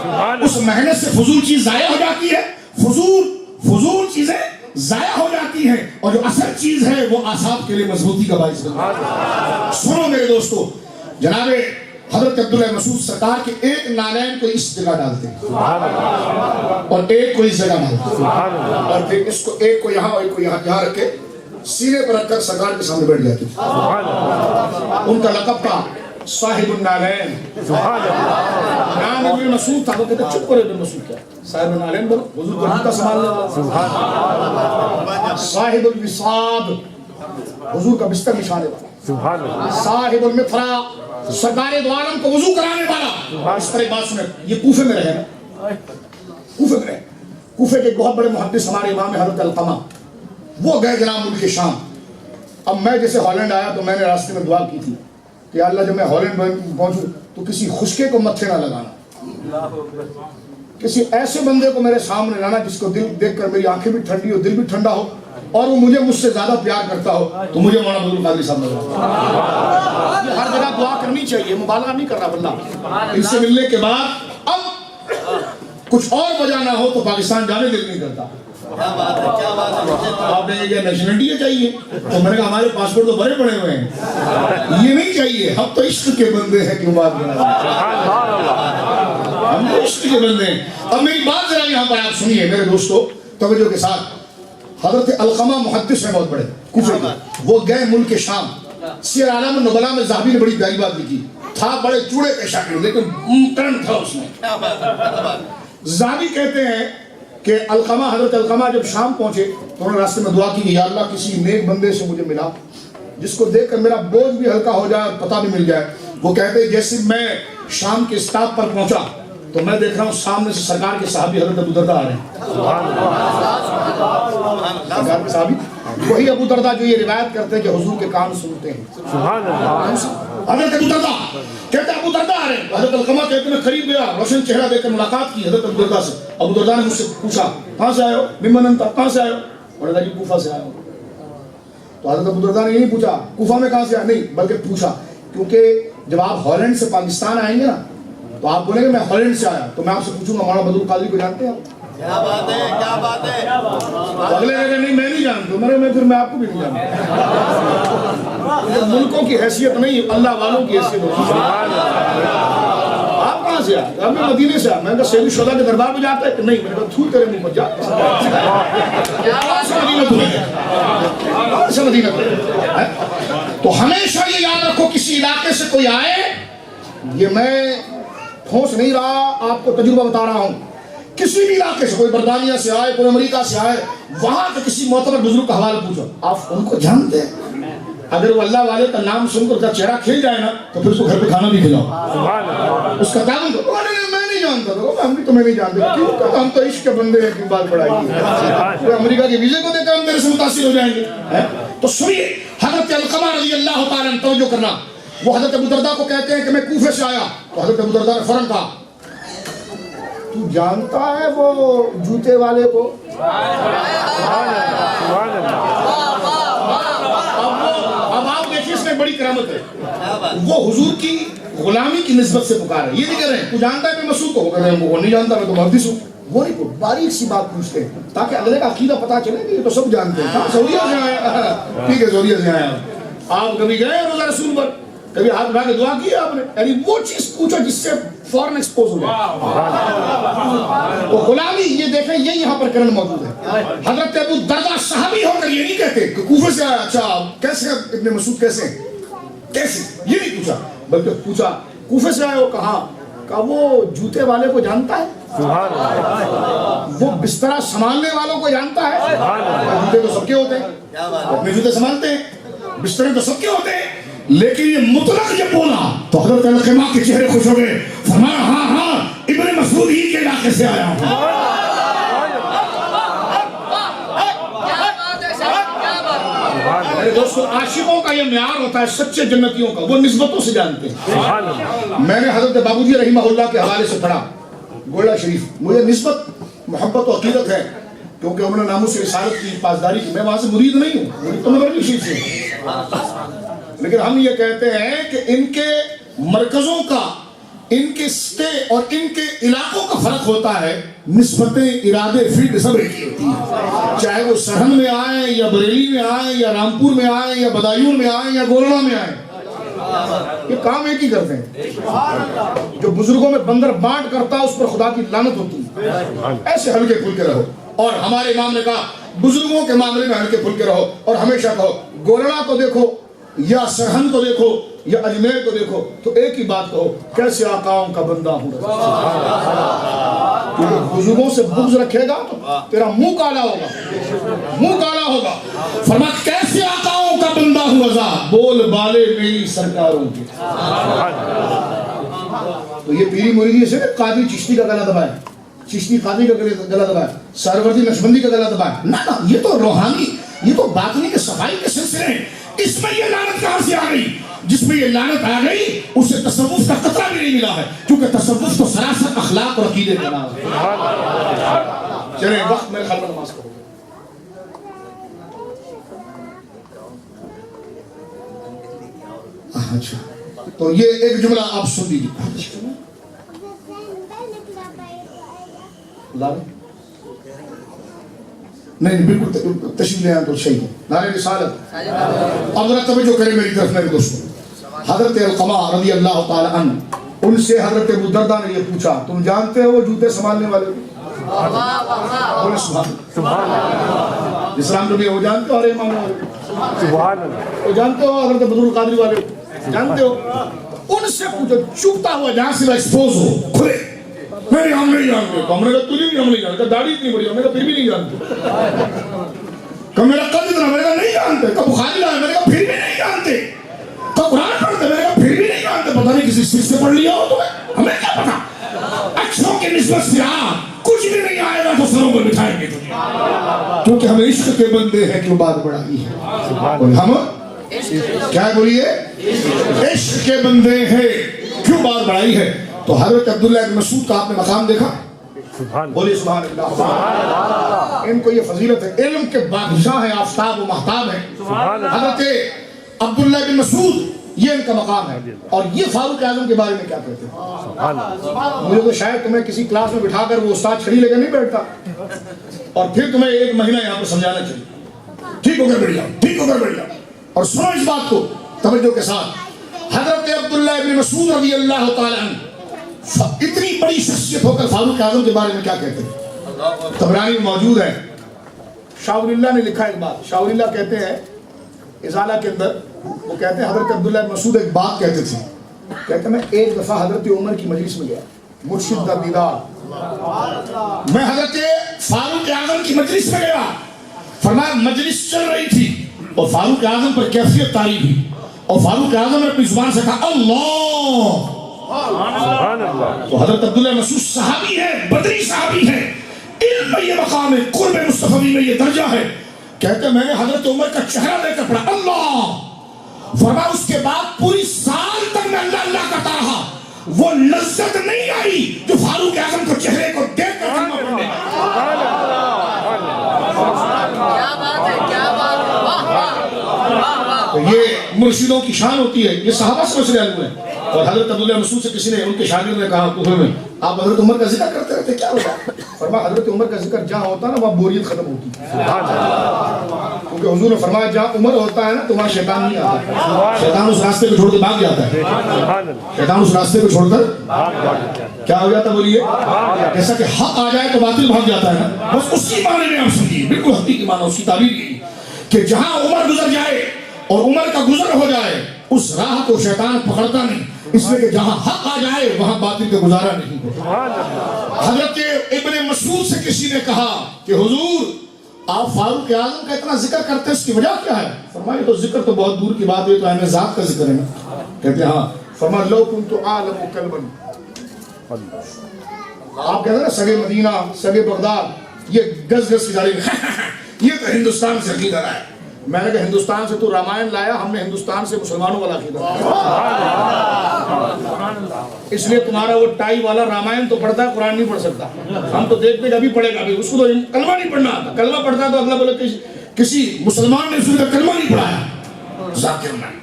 اس محنت سے فضول چیز ضائع ہو جاتی ہے، فضول چیزیں ضائع ہو جاتی ہیں، اور جو اصل چیز ہے وہ اعصاب کے لیے مضبوطی کا باعث بنتا ہے. سنو میرے دوستو، جناب حضرت عبداللہ مسعود سرکار کے ایک نالین کو اس جگہ ڈالتے ہیں اور ایک کو اس جگہ ڈالتے ہیں، اور پھر اس کو ایک کو یہاں اور ایک کو یہاں رکھ کے سینے پر رکھ کر سرکار کے سامنے بیٹھ جاتے ہیں. ان کا لقب تھا صاحب النالین. نام ابن مسعود تھا. وہ کہتے چپ کرو ابن مسعود کیا صاحب النالین بولو، حضور کو جوتا سنبھال لے. صاحب الوساد، حضور کا بستر بچھانے والا. صاحب المثرا، سرکار دو عالم کو وضو کرانے والا. اس طرح بات سنیں، یہ کوفے میں رہے نا، کوفے میں رہے. کوفے کے بہت بڑے محدث ہمارے امام حضرت القمہ، وہ گئے جناب ملک شام. اب میں جیسے ہالینڈ آیا تو میں نے راستے میں دعا کی تھی کہ اللہ جب میں ہالینڈ پہنچوں تو کسی خشکے کو متھے نہ لگانا، کسی ایسے بندے کو میرے سامنے لانا جس کو دل دیکھ کر میری آنکھیں بھی ٹھنڈی ہو، دل بھی ٹھنڈا ہو. اور وہ مجھ سے زیادہ پیار کرتا ہو تو مجھے مولانا عبد القادری صاحب نظر آتا ہے۔ ہر جگہ دعا کرنی چاہیے، مبالغہ نہیں کر رہا بندہ۔ ان سے ملنے کے بعد اب کچھ اور وجہ نہ ہو تو پاکستان جانے دل نہیں کرتا۔ آپ نے یہ نیشنلٹی چاہیے تو میں نے کہا ہمارے پاسپورٹ تو بڑے پڑے ہوئے ہیں، یہ نہیں چاہیے، ہم تو عشق کے بندے ہیں، کیوں بات کرنا، ہم تو عشق کے بندے ہیں۔ اب میری بات ذرا یہاں پر آپ سنیے میرے دوستو توجہ کے ساتھ۔ حضرت علقمہ محدث ہیں بہت بڑے کوفے کے، وہ گئے ملک شام، سیر اعلام النبلاء میں ذہبی نے بڑی پیاری بات لکھی، تھا بڑے چوڑے کے شکل لیکن کرن تھا اس میں۔ ذہبی کہتے ہیں کہ علقمہ، حضرت علقمہ جب شام پہنچے تو انہوں نے راستے میں دعا کی کہ یا اللہ کسی نیک بندے سے مجھے ملا جس کو دیکھ کر میرا بوجھ بھی ہلکا ہو جائے اور پتہ بھی مل جائے۔ وہ کہتے ہیں جیسے میں شام کے اسٹاپ پر پہنچا تو میں دیکھ رہا ہوں سامنے سے سرکار کے صحابی حضرت ابو درداء آ رہے ہیں۔ سرکار کے صحابی وہی ابو درداء جو یہ روایت کرتے ہیں کہ حضور کے کان سنتے ہیں۔ حضرت ابو درداء کہتے ہیں ابو درداء آ رہے ہیں، حضرت علقمہ کہتے ہیں میں قریب گیا، روشن چہرہ دیکھ کر ملاقات کی حضرت ابو درداء سے۔ ابو درداء نے مجھ سے پوچھا کہاں سے آئے ہو؟ ممن انت، کہاں سے آئے ہو؟ اور نے کہا جی کوفہ سے آیا ہوں۔ تو حضرت ابو درداء نے یہ نہیں پوچھا کوفہ میں کہاں سے آیا، نہیں بلکہ پوچھا کیونکہ جب آپ ہالینڈ سے پاکستان آئیں گے نا تو آپ بولیں گے میں ہالینڈ سے آیا تو میں آپ سے پوچھوں گا مولانا عبد القادری کو جانتے ہیں آپ؟ کیا بات ہے، کیا بات ہے۔ اگلے کہتے نہیں میں نہیں جانتا، پھر میں آپ کو بھی نہیں جانتا۔ ملکوں کی حیثیت نہیں، اللہ والوں کی حیثیت ہوتی ہے۔ آپ کہاں سے آئے؟ آپ نے مدینے سے آئے۔ میں نے کہا سید الشہداء کے دربار میں جاتے ہیں کہ نہیں، میں نے کہا تھو تیرے منہ پر جا مدینہ تمہیں۔ تو ہمیشہ یہ یاد رکھو کسی علاقے سے کوئی آئے، یہ میں ٹھوس نہیں رہا، آپ کو تجربہ بتا رہا ہوں، کسی بھی علاقے سے کوئی برطانیہ سے آئے، کوئی امریکہ سے آئے، وہاں کے کسی معتبر بزرگ کا حوالہ پوچھو، آپ ان کو جانتے ہیں؟ اگر وہ اللہ والے کا نام سن کر اس کا چہرہ کھل جائے نا تو پھر اس کو گھر پہ کھانا بھی کھلاؤ، اس کا تعاون کرو۔ میں نہیں جانتا تھا، ہم بھی تمہیں نہیں جانتے، کیوں کہ ہم تو عشق کے بندے ہیں، کیوں بات بڑھائی ہے؟ امریکہ کے ویزے کو دیکھ کر ہم میرے سے متاثر ہو جائیں گے۔ تو سنیے حضرت علقمہ رضی اللہ تعالیٰ عنہ، توجہ کرنا، وہ حضرت ابو درداء کو کہتے ہیں کہ میں کوفے سے آیا، تو حضرت ابو درداء نے فوراً کہا تو جانتا ہے وہ جوتے والے کو؟ اب آپ دیکھیے اس میں بڑی کرامت ہے، وہ حضور کی غلامی کی نسبت سے پکار ہے، یہ نہیں کہہ رہے ہیں تو جانتا ہے میں مسعود کو، وہ کہہ رہے ہیں وہ نہیں جانتا میں تو محدث ہوں، وہ نہیں، باریک سی بات پوچھتے ہیں تاکہ اگلے کا عقیدہ پتا چلے کہ یہ تو سب جانتے ہیں۔ کہاں سعودیہ سے آیا؟ ٹھیک ہے سعودیہ سے آیا۔ آپ کبھی گئے روزہ رسول پر، کبھی ہاتھ اٹھا کے دعا کی آپ نے؟ یعنی وہ چیز پوچھو جس سے فوراً ایکسپوز ہو جائے۔ تو غلامی یہ دیکھیں یہ یہاں پر کرن موجود ہے۔ حضرت ابو درداء صحابی ہو کر یہ نہیں کہتے کہ کوفے سے آیا، اچھا کیسے ابن مسعود کیسے کیسے، یہ نہیں پوچھا، بلکہ پوچھا کوفے سے آئے ہو؟ کہاں؟ کہا وہ جوتے والے کو جانتا ہے، وہ بسترا سنبھالنے والوں کو جانتا ہے؟ جوتے تو سب کے ہوتے ہیں، اپنے جوتے سنبھالتے ہیں، بسترے تو سب کے ہوتے ہیں، لیکن یہ مطلق جب بولا تو حضرت علقمہ کے چہرے خوش ہو گئے، فرمایا ہاں ہاں ابن مسعود ہی کے علاقے سے آیا ہوں۔ میرے دوستو عاشقوں کا یہ معیار ہوتا ہے، سچے جنتیوں کا، وہ نسبتوں سے جانتے ہیں۔ میں نے حضرت بابوجی رحمہ اللہ کے حوالے سے پڑھا گولڑا شریف، مجھے نسبت محبت و عقیدت ہے کیونکہ انہوں نے ناموس رسالت کی پاسداری کی، میں وہاں سے مرید نہیں ہوں، مرید تو میں شریف سے ہوں، لیکن ہم یہ کہتے ہیں کہ ان کے مرکزوں کا، ان کے سٹے اور ان کے علاقوں کا فرق ہوتا ہے، نسبتیں، ارادے، فیلڈ سب ایک ہی ہوتی ہیں، چاہے وہ سرہند میں آئیں یا بریلی میں آئیں یا رامپور میں آئیں یا بدایون میں آئیں یا گولڑا میں آئیں، یہ کام ایک ہی کرتے ہیں۔ جو بزرگوں میں بندر بانٹ کرتا اس پر خدا کی لعنت ہوتی ہے۔ ایسے ہلکے پھلکے رہو، اور ہمارے امام نے کہا بزرگوں کے معاملے میں ہلکے پھلکے رہو، اور ہمیشہ کہو گولڑا کو دیکھو یا سرہند کو دیکھو یا اجمیر کو دیکھو تو ایک ہی بات کہو کیسے آقاؤں کا بندہ ہوں۔ بزرگوں سے بغض رکھے گا تو تیرا منہ کالا ہوگا، منہ کالا ہوگا۔ فرمایا کیسے آقاؤں کا بندہ ہوں رضا، بول بالے میری سرکاروں کے۔ تو یہ پیری مریدی سے قادری چشتی کا گلا دبائے، چشتی قادری کا گلا دبائے، سہروردی نقشبندی کا گلا دبائے، نہ یہ تو روحانی، یہ تو باطنی کے صفائی کے سلسلے ہیں۔ اس میں یہ لعنت کہاں سے آ گئی؟ جس میں یہ لعنت آ گئی اسے تصوف کا قطرہ بھی نہیں ملا ہے، کیونکہ تصوف تو سراسر اخلاق اور عقیدے کا نام ہے۔ چلیں وقت میرے خیال میں نماز پڑھو۔ اچھا تو یہ ایک جملہ آپ سن لیجیے. نہیں بالکل تشریف لے آئیں تو صحیح ہے. نعرہ رسالت. اب ذرا توجہ کریں میری طرف میرے دوستوں. حضرت علقمہ رضی اللہ تعالی عنہ ان سے حضرت ابو درداء نے یہ پوچھا تم جانتے ہو وہ جوتے سنبھالنے والے بولے سبحان اللہ. اسلام نبی وہ جانتے ہو. اور امام سبحان اللہ. وہ جانتے ہو حضرت بدر القادری والے جانتے ہو. ان سے پوچھو چپتا ہوا جہاں سے ایکسپوز ہو کھلے نہیں ہم نہیں جانتے. تو ہم نے کہا تجھے بھی ہم نہیں جانتے. داڑھی اتنی بڑی ہم نے کہا پھر بھی نہیں جانتے. کہ میرا قد اتنا میں نے کہا نہیں جانتے. کہ بخاری لایا میں نے کہا پھر بھی نہیں جانتے. کہ قرآن پڑھتے میں نے کہا پھر بھی نہیں جانتے. پتہ نہیں کسی سکھ سے پڑھ لیا ہو تمہیں ہمیں کیا پتا. اچھوں کی نسبت سے کچھ بھی نہیں آئے گا تو سروں پر بٹھائیں گے تجھے کیونکہ ہم عشق کے بندے ہیں. کیوں بات بڑھائی ہے ہم کیا بولیے عشق کے بندے ہیں. کیوں بات بڑھائی ہے. تو حضرت عبداللہ بن مسعود کا آپ نے مقام دیکھا. بولیے سبحان اللہ. ان کو یہ فضیلت ہے. علم کے بادشاہ ہیں آفتاب و مہتاب ہیں. حضرت عبداللہ بن مسعود یہ ان کا مقام ہے. اور یہ فاروق اعظم کے بارے میں کیا کہتے ہیں. مجھے تو شاید تمہیں کسی کلاس میں بٹھا کر وہ استاد چھڑی لے کر نہیں بیٹھتا اور پھر تمہیں ایک مہینہ یہاں پر سمجھانا چاہیے. ٹھیک ہو کر بیٹھ جاؤ. ٹھیک ہو کر بیٹھ جاؤ. اور سنو اس بات کو توجہ کے ساتھ. حضرت عبداللہ بن مسعود رضی اللہ تعالی عنہ اتنی بڑی شخصیت ہو کر فاروق اعظم کے بارے میں کیا کہتے ہیں. طبرانی میں موجود ہے. شاہ ولی اللہ نے لکھا ایک بات. شاہ ولی اللہ کہتے ہیں ازالہ کے اندر وہ کہتے ہیں حضرت عبداللہ بن مسعود ایک بات کہتے تھے. کہتے ہیں میں ایک دفعہ حضرت عمر کی مجلس میں گیا مرشد کا دیدار. میں حضرت فاروق اعظم کی مجلس میں گیا. فرمایا مجلس چل رہی تھی اور فاروق اعظم پر کیفیت طاری ہوئی اور فاروق اعظم نے اپنی زبان سے کہا اللہ. تو حضرت عبداللہ مسعود صحابی ہے بدری صحابی ہے. علم میں یہ مقام ہے. قرب مصطفی میں یہ درجہ ہے. کہتے میں نے حضرت عمر کا چہرہ لے کر پڑھا اللہ. فرمایا اس کے بعد پوری سال تک میں اللہ اللہ کرتا رہا. وہ لذت نہیں آئی جو فاروق اعظم کو چہرے کو دیکھ کر کلمہ پڑھنے. کیا بات ہے کیا بات ہے. واہ واہ. تو یہ مرشدوں کی شان ہوتی ہے. یہ صحابہ سے مسئلے حل ہوئے. اور حضرت عبداللہ مسعود سے کسی نے ان کے شاگرد نے کہا کوفے میں آپ حضرت عمر کا ذکر کرتے رہتے کیا ہوتا. فرمایا حضرت عمر کا ذکر جہاں ہوتا ہے نا وہاں بوریت ختم ہوتی ہے. کیونکہ حضور نے فرمایا جہاں عمر ہوتا ہے نا تو وہاں شیطان نہیں آتا. شیطان اس راستے کو چھوڑ کے بھاگ جاتا ہے. شیطان اس راستے کو چھوڑ کر کیا ہو جاتا بولیے. جیسا کہ حق آ جائے تو باطل بھاگ جاتا ہے نا. بس اس کی معنی میں آپ سمجھیے بالکل حقیقی معنی اس کی تعبیر کی کہ جہاں عمر گزر جائے اور عمر کا گزر ہو جائے اس راہ کو شیطان پکڑتا نہیں. اس لیے کہ جہاں حق آ جائے وہاں باطل کا گزارا نہیں ہوتا. حضرت ابن مسعود سے کسی نے کہا کہ حضور آپ فاروق اعظم کا اتنا ذکر کرتے ہیں اس کی وجہ کیا ہے. فرمایا تو ذکر تو بہت دور کی بات ہے تو اہم ذات کا ذکر ہے نا. کہتے ہیں ہاں. فرمایا لو کنت اعلم کلمن. آپ کہتے ہیں نا سگے مدینہ سگے بغداد یہ گز گز کی جاری یہ تو ہندوستان سے عقیدہ ہے. میں نے کہا ہندوستان سے تو رامائن لایا. ہم نے ہندوستان سے مسلمانوں والا عقیدہ. اس لیے تمہارا وہ ٹائی والا رامائن تو پڑھتا ہے قرآن نہیں پڑھ سکتا. ہم تو دیکھتے کہ ابھی پڑھے گا. اس کو تو کلمہ نہیں پڑھنا آتا. کلمہ پڑھتا ہے تو اگلا بولے کسی مسلمان نے اس کا کلمہ نہیں پڑھایا. ذاکر میں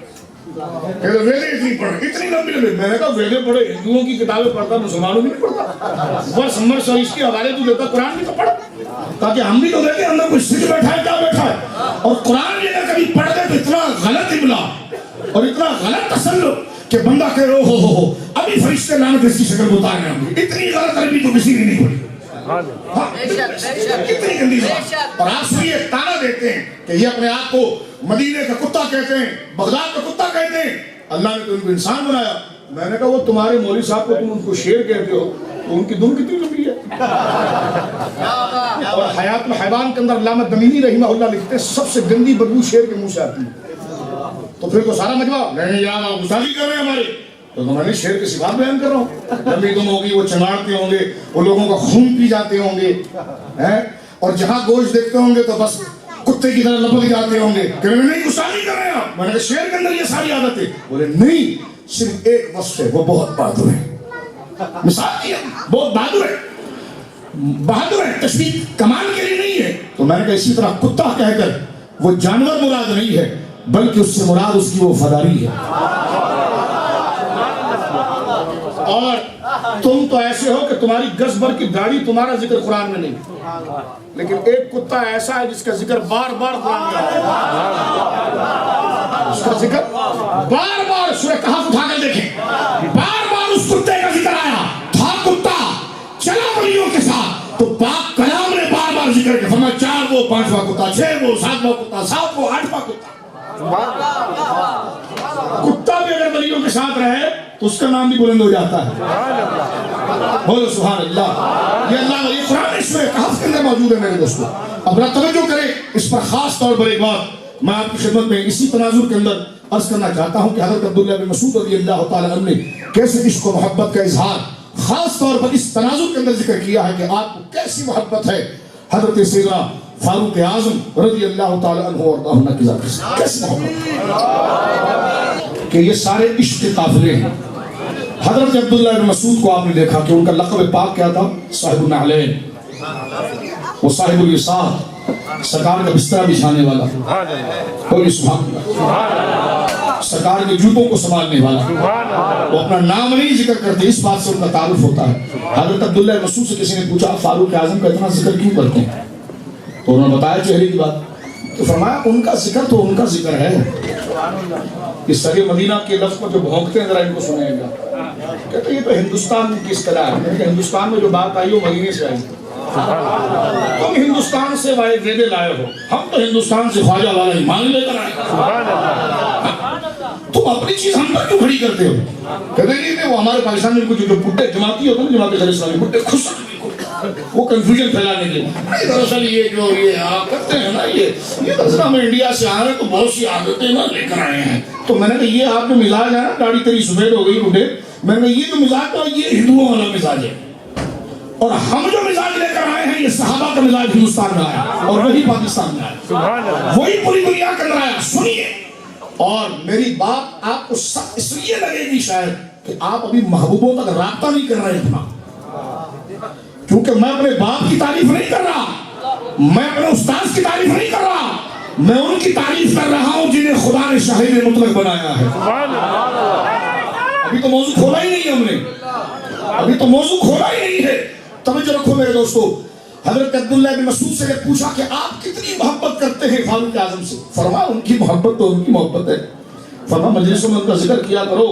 ویدے اتنی پڑھ اتنی لمبی. میں نے کہا ویدے پڑھے ہندوؤں کی کتابیں پڑھتا مسلمانوں کی نہیں پڑھتا. بس مرس اور اس کے حوالے تو دیتا قرآن بھی تو پڑھ تاکہ ہم بھی تو دیکھیں اندر کوئی سکھ بیٹھا ہے کیا بیٹھا ہے. اور قرآن بھی اگر کبھی پڑھ دے تو اتنا غلط املا اور اتنا غلط تسلط کہ بندہ کہے ہو ابھی فرشتے لعنت اس کی شکل کو اتارے ہوں گے. اتنی غلط عربی تو کسی نے نہیں پڑھی. کتنی گندی بات. اور آپ سے یہ تانا دیتے ہیں کہ یہ اپنے آپ کو مدینے کا کتا کہتے ہیں بغداد کا کتا کہتے ہیں. اللہ نے تو ان کو انسان بنایا. میں نے کہا وہ تمہارے مولوی صاحب کو تم ان کو شیر کہتے ہو تو ان کی دم کتنی لمبی ہے. اور حیات الحیوان کے اندر علامہ دمینی رحمہ اللہ لکھتے ہیں سب سے گندی بدبو شیر کے منہ سے آتی ہے. تو پھر تو سارا مجمع نہیں یار آپ گستاخی کر رہے ہیں ہمارے. تو میں نے شیر کے صفات بیان کر رہا ہوں. جب بھی تم ہوگی وہ چنگاڑتے ہوں گے وہ لوگوں کا خون پی جاتے ہوں گے اور جہاں گوشت دیکھتے ہوں گے تو بس کتے کی طرح لپک جاتے ہوں گے کہ نہیں گستاخی کر رہے ہیں آپ. میں نے کہا شیر کے اندر یہ ساری عادت ہے. بولے نہیں صرف ایک وصف ہے وہ بہت بہادر ہے. مثال دیا بہت بہادر ہے. بہادر ہے تشبیہ کمال کے لیے نہیں ہے. تو میں نے کہا اسی طرح کتا کہہ کر وہ جانور مراد نہیں ہے بلکہ اس سے مراد اس کی وہ وفاداری ہے. اور تم تو ایسے ہو کہ تمہاری گز بھر کی داڑھی تمہارا ذکر قرآن میں نہیں، لیکن ایک کتا ایسا ہے جس کا ذکر بار بار قرآن میں آیا، اس کا ذکر بار بار سورہ کہف اٹھا کر دیکھیں، بار بار اس کتے کا ذکر آیا تھا، کتا چلا ولیوں کے ساتھ، تو پاک کلام نے بار بار ذکر کیا، فرمایا 4 وہ 5واں کتا، 6 وہ 7واں کتا، 7 وہ 8واں کتا۔ کتا بھی اگر ولیوں کے ساتھ رہے تو اس کا نام بھی بلند ہو جاتا ہے، بولو سبحان اللہ۔ یہ اللہ ولی قرآن اس میں کہف کے اندر موجود ہے میرے دوستو۔ اب ذرا توجہ کریں اس پر، خاص طور پر ایک بات میں آپ کی خدمت میں اسی تناظر کے اندر عرض کرنا چاہتا ہوں کہ حضرت عبداللہ بن مسعود رضی اللہ تعالی عنہ نے کیسے عشق و محبت کا اظہار خاص طور پر اس تناظر کے اندر ذکر کیا ہے کہ آپ کو کیسی محبت ہے حضرت سیدنا فاروق اعظم رضی اللہ تعالی عنہ اور کی ذات سے، کیسی محبت کہ یہ سارے عشق کے قافلے ہیں۔ حضرت عبداللہ بن مسعود کو آپ نے دیکھا کہ ان کا لقب پاک کیا تھا؟ صاحب النعلین، وہ صاحب الوساد، سرکار کا بستر بچھانے والا، کوئی سبحان اللہ، سرکار کے جوتوں کو سنبھالنے والا، وہ اپنا نام نہیں ذکر کرتے، اس بات سے ان کا تعارف ہوتا ہے۔ حضرت عبداللہ بن مسعود سے کسی نے پوچھا فاروق اعظم کا اتنا ذکر کیوں کرتے ہیں؟ تو انہوں نے بتایا چہرے کی بات، تو فرمایا ان کا ذکر تو ان کا ذکر ہے، اس سر مدینہ کے لفظ کو جو بھونکتے ہیں ذرا ان کو سنیں گا، کہتے ہیں یہ تو ہندوستان کی اصطلاح ہے، کہ ہندوستان میں جو بات آئی وہ مدینے سے آئی، تم ہندوستان سے وائے ویدے لائے ہو، ہم تو ہندوستان سے خواجہ والا ایمان لے کر آئے، تم اپنی چیز ہم پر کیوں کھڑی کرتے ہو؟ کہتے ہیں وہ ہمارے پاکستان میں جو پٹے جماعتی ہوتے ہیں نا، جماعت اسلامی پٹے خوش وہ کنفیوژن پھیلانے کے لیے، دراصل یہ جو یہ کرتے ہیں نا، یہ دراصل ہم انڈیا سے آ رہے ہیں تو بہت سی عادتیں نا لے کر آئے ہیں، تو میں نے کہا یہ آپ جو مزاج ہے نا، داڑھی تیری سفید ہو گئی بڈھے، میں نے کہا یہ جو مزاج ہے یہ ہندوؤں والا مزاج ہے، اور ہم جو مزاج لے کر آئے ہیں یہ صحابہ کا مزاج ہندوستان میں آیا اور وہی پاکستان میں آیا، وہی پوری دنیا کے اندر آیا۔ سنیے، اور میری بات آپ کو سخت اس لیے لگے گی شاید کہ آپ ابھی محبوبوں تک رابطہ نہیں کر رہے اپنا، کیونکہ میں اپنے باپ کی تعریف نہیں کر رہا، میں اپنے استاذ کی تعریف نہیں کر رہا، میں ان کی تعریف کر رہا ہوں جنہیں خدا نے شاہد مطلق بنایا ہے۔ ابھی تو موضوع کھولا ہی نہیں ہے ہم نے، ابھی تو موضوع کھولا ہی نہیں ہے۔ توجہ رکھو میرے دوستو، حضرت عبداللہ بن مسعود سے جب پوچھا کہ آپ کتنی محبت کرتے ہیں فاروق اعظم سے، فرمایا ان کی محبت تو ان کی محبت ہے، فرمایا مجلسوں میں ان کا ذکر کیا کرو،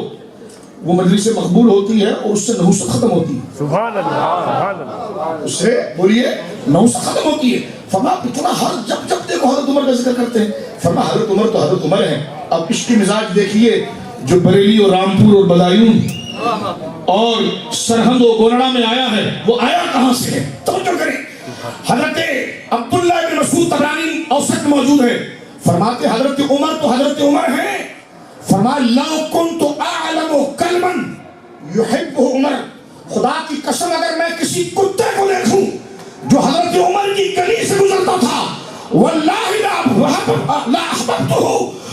وہ مجلس سے مقبول ہوتی ہے اور اس سے نحوست ختم ہوتی ہے، سبحان اللہ، سبحان اللہ، اس سے بولیے نحوست ختم ہوتی ہے۔ فرمایا اتنا ہر جب دیکھو حضرت عمر کا ذکر کرتے ہیں، فرمایا حضرت عمر تو حضرت عمر ہیں۔ اب اس کی مزاج دیکھیے، جو بریلی اور رامپور اور بدایون اور سرہند و گورڑا میں آیا ہے، وہ آیا کہاں سے ہے؟ توجہ کریں، حضرت عبداللہ بن مسعود طبرانی اوسط میں موجود ہے، فرماتے حضرت عمر تو حضرت عمر ہیں، فرمایا لو کنت اعلم کلما یحبہ عمر، خدا کی قسم اگر میں کسی کتے کو دیکھوں جو حضرت عمر کی گلی سے گزرتا تھا، واللہ لا احببتہ،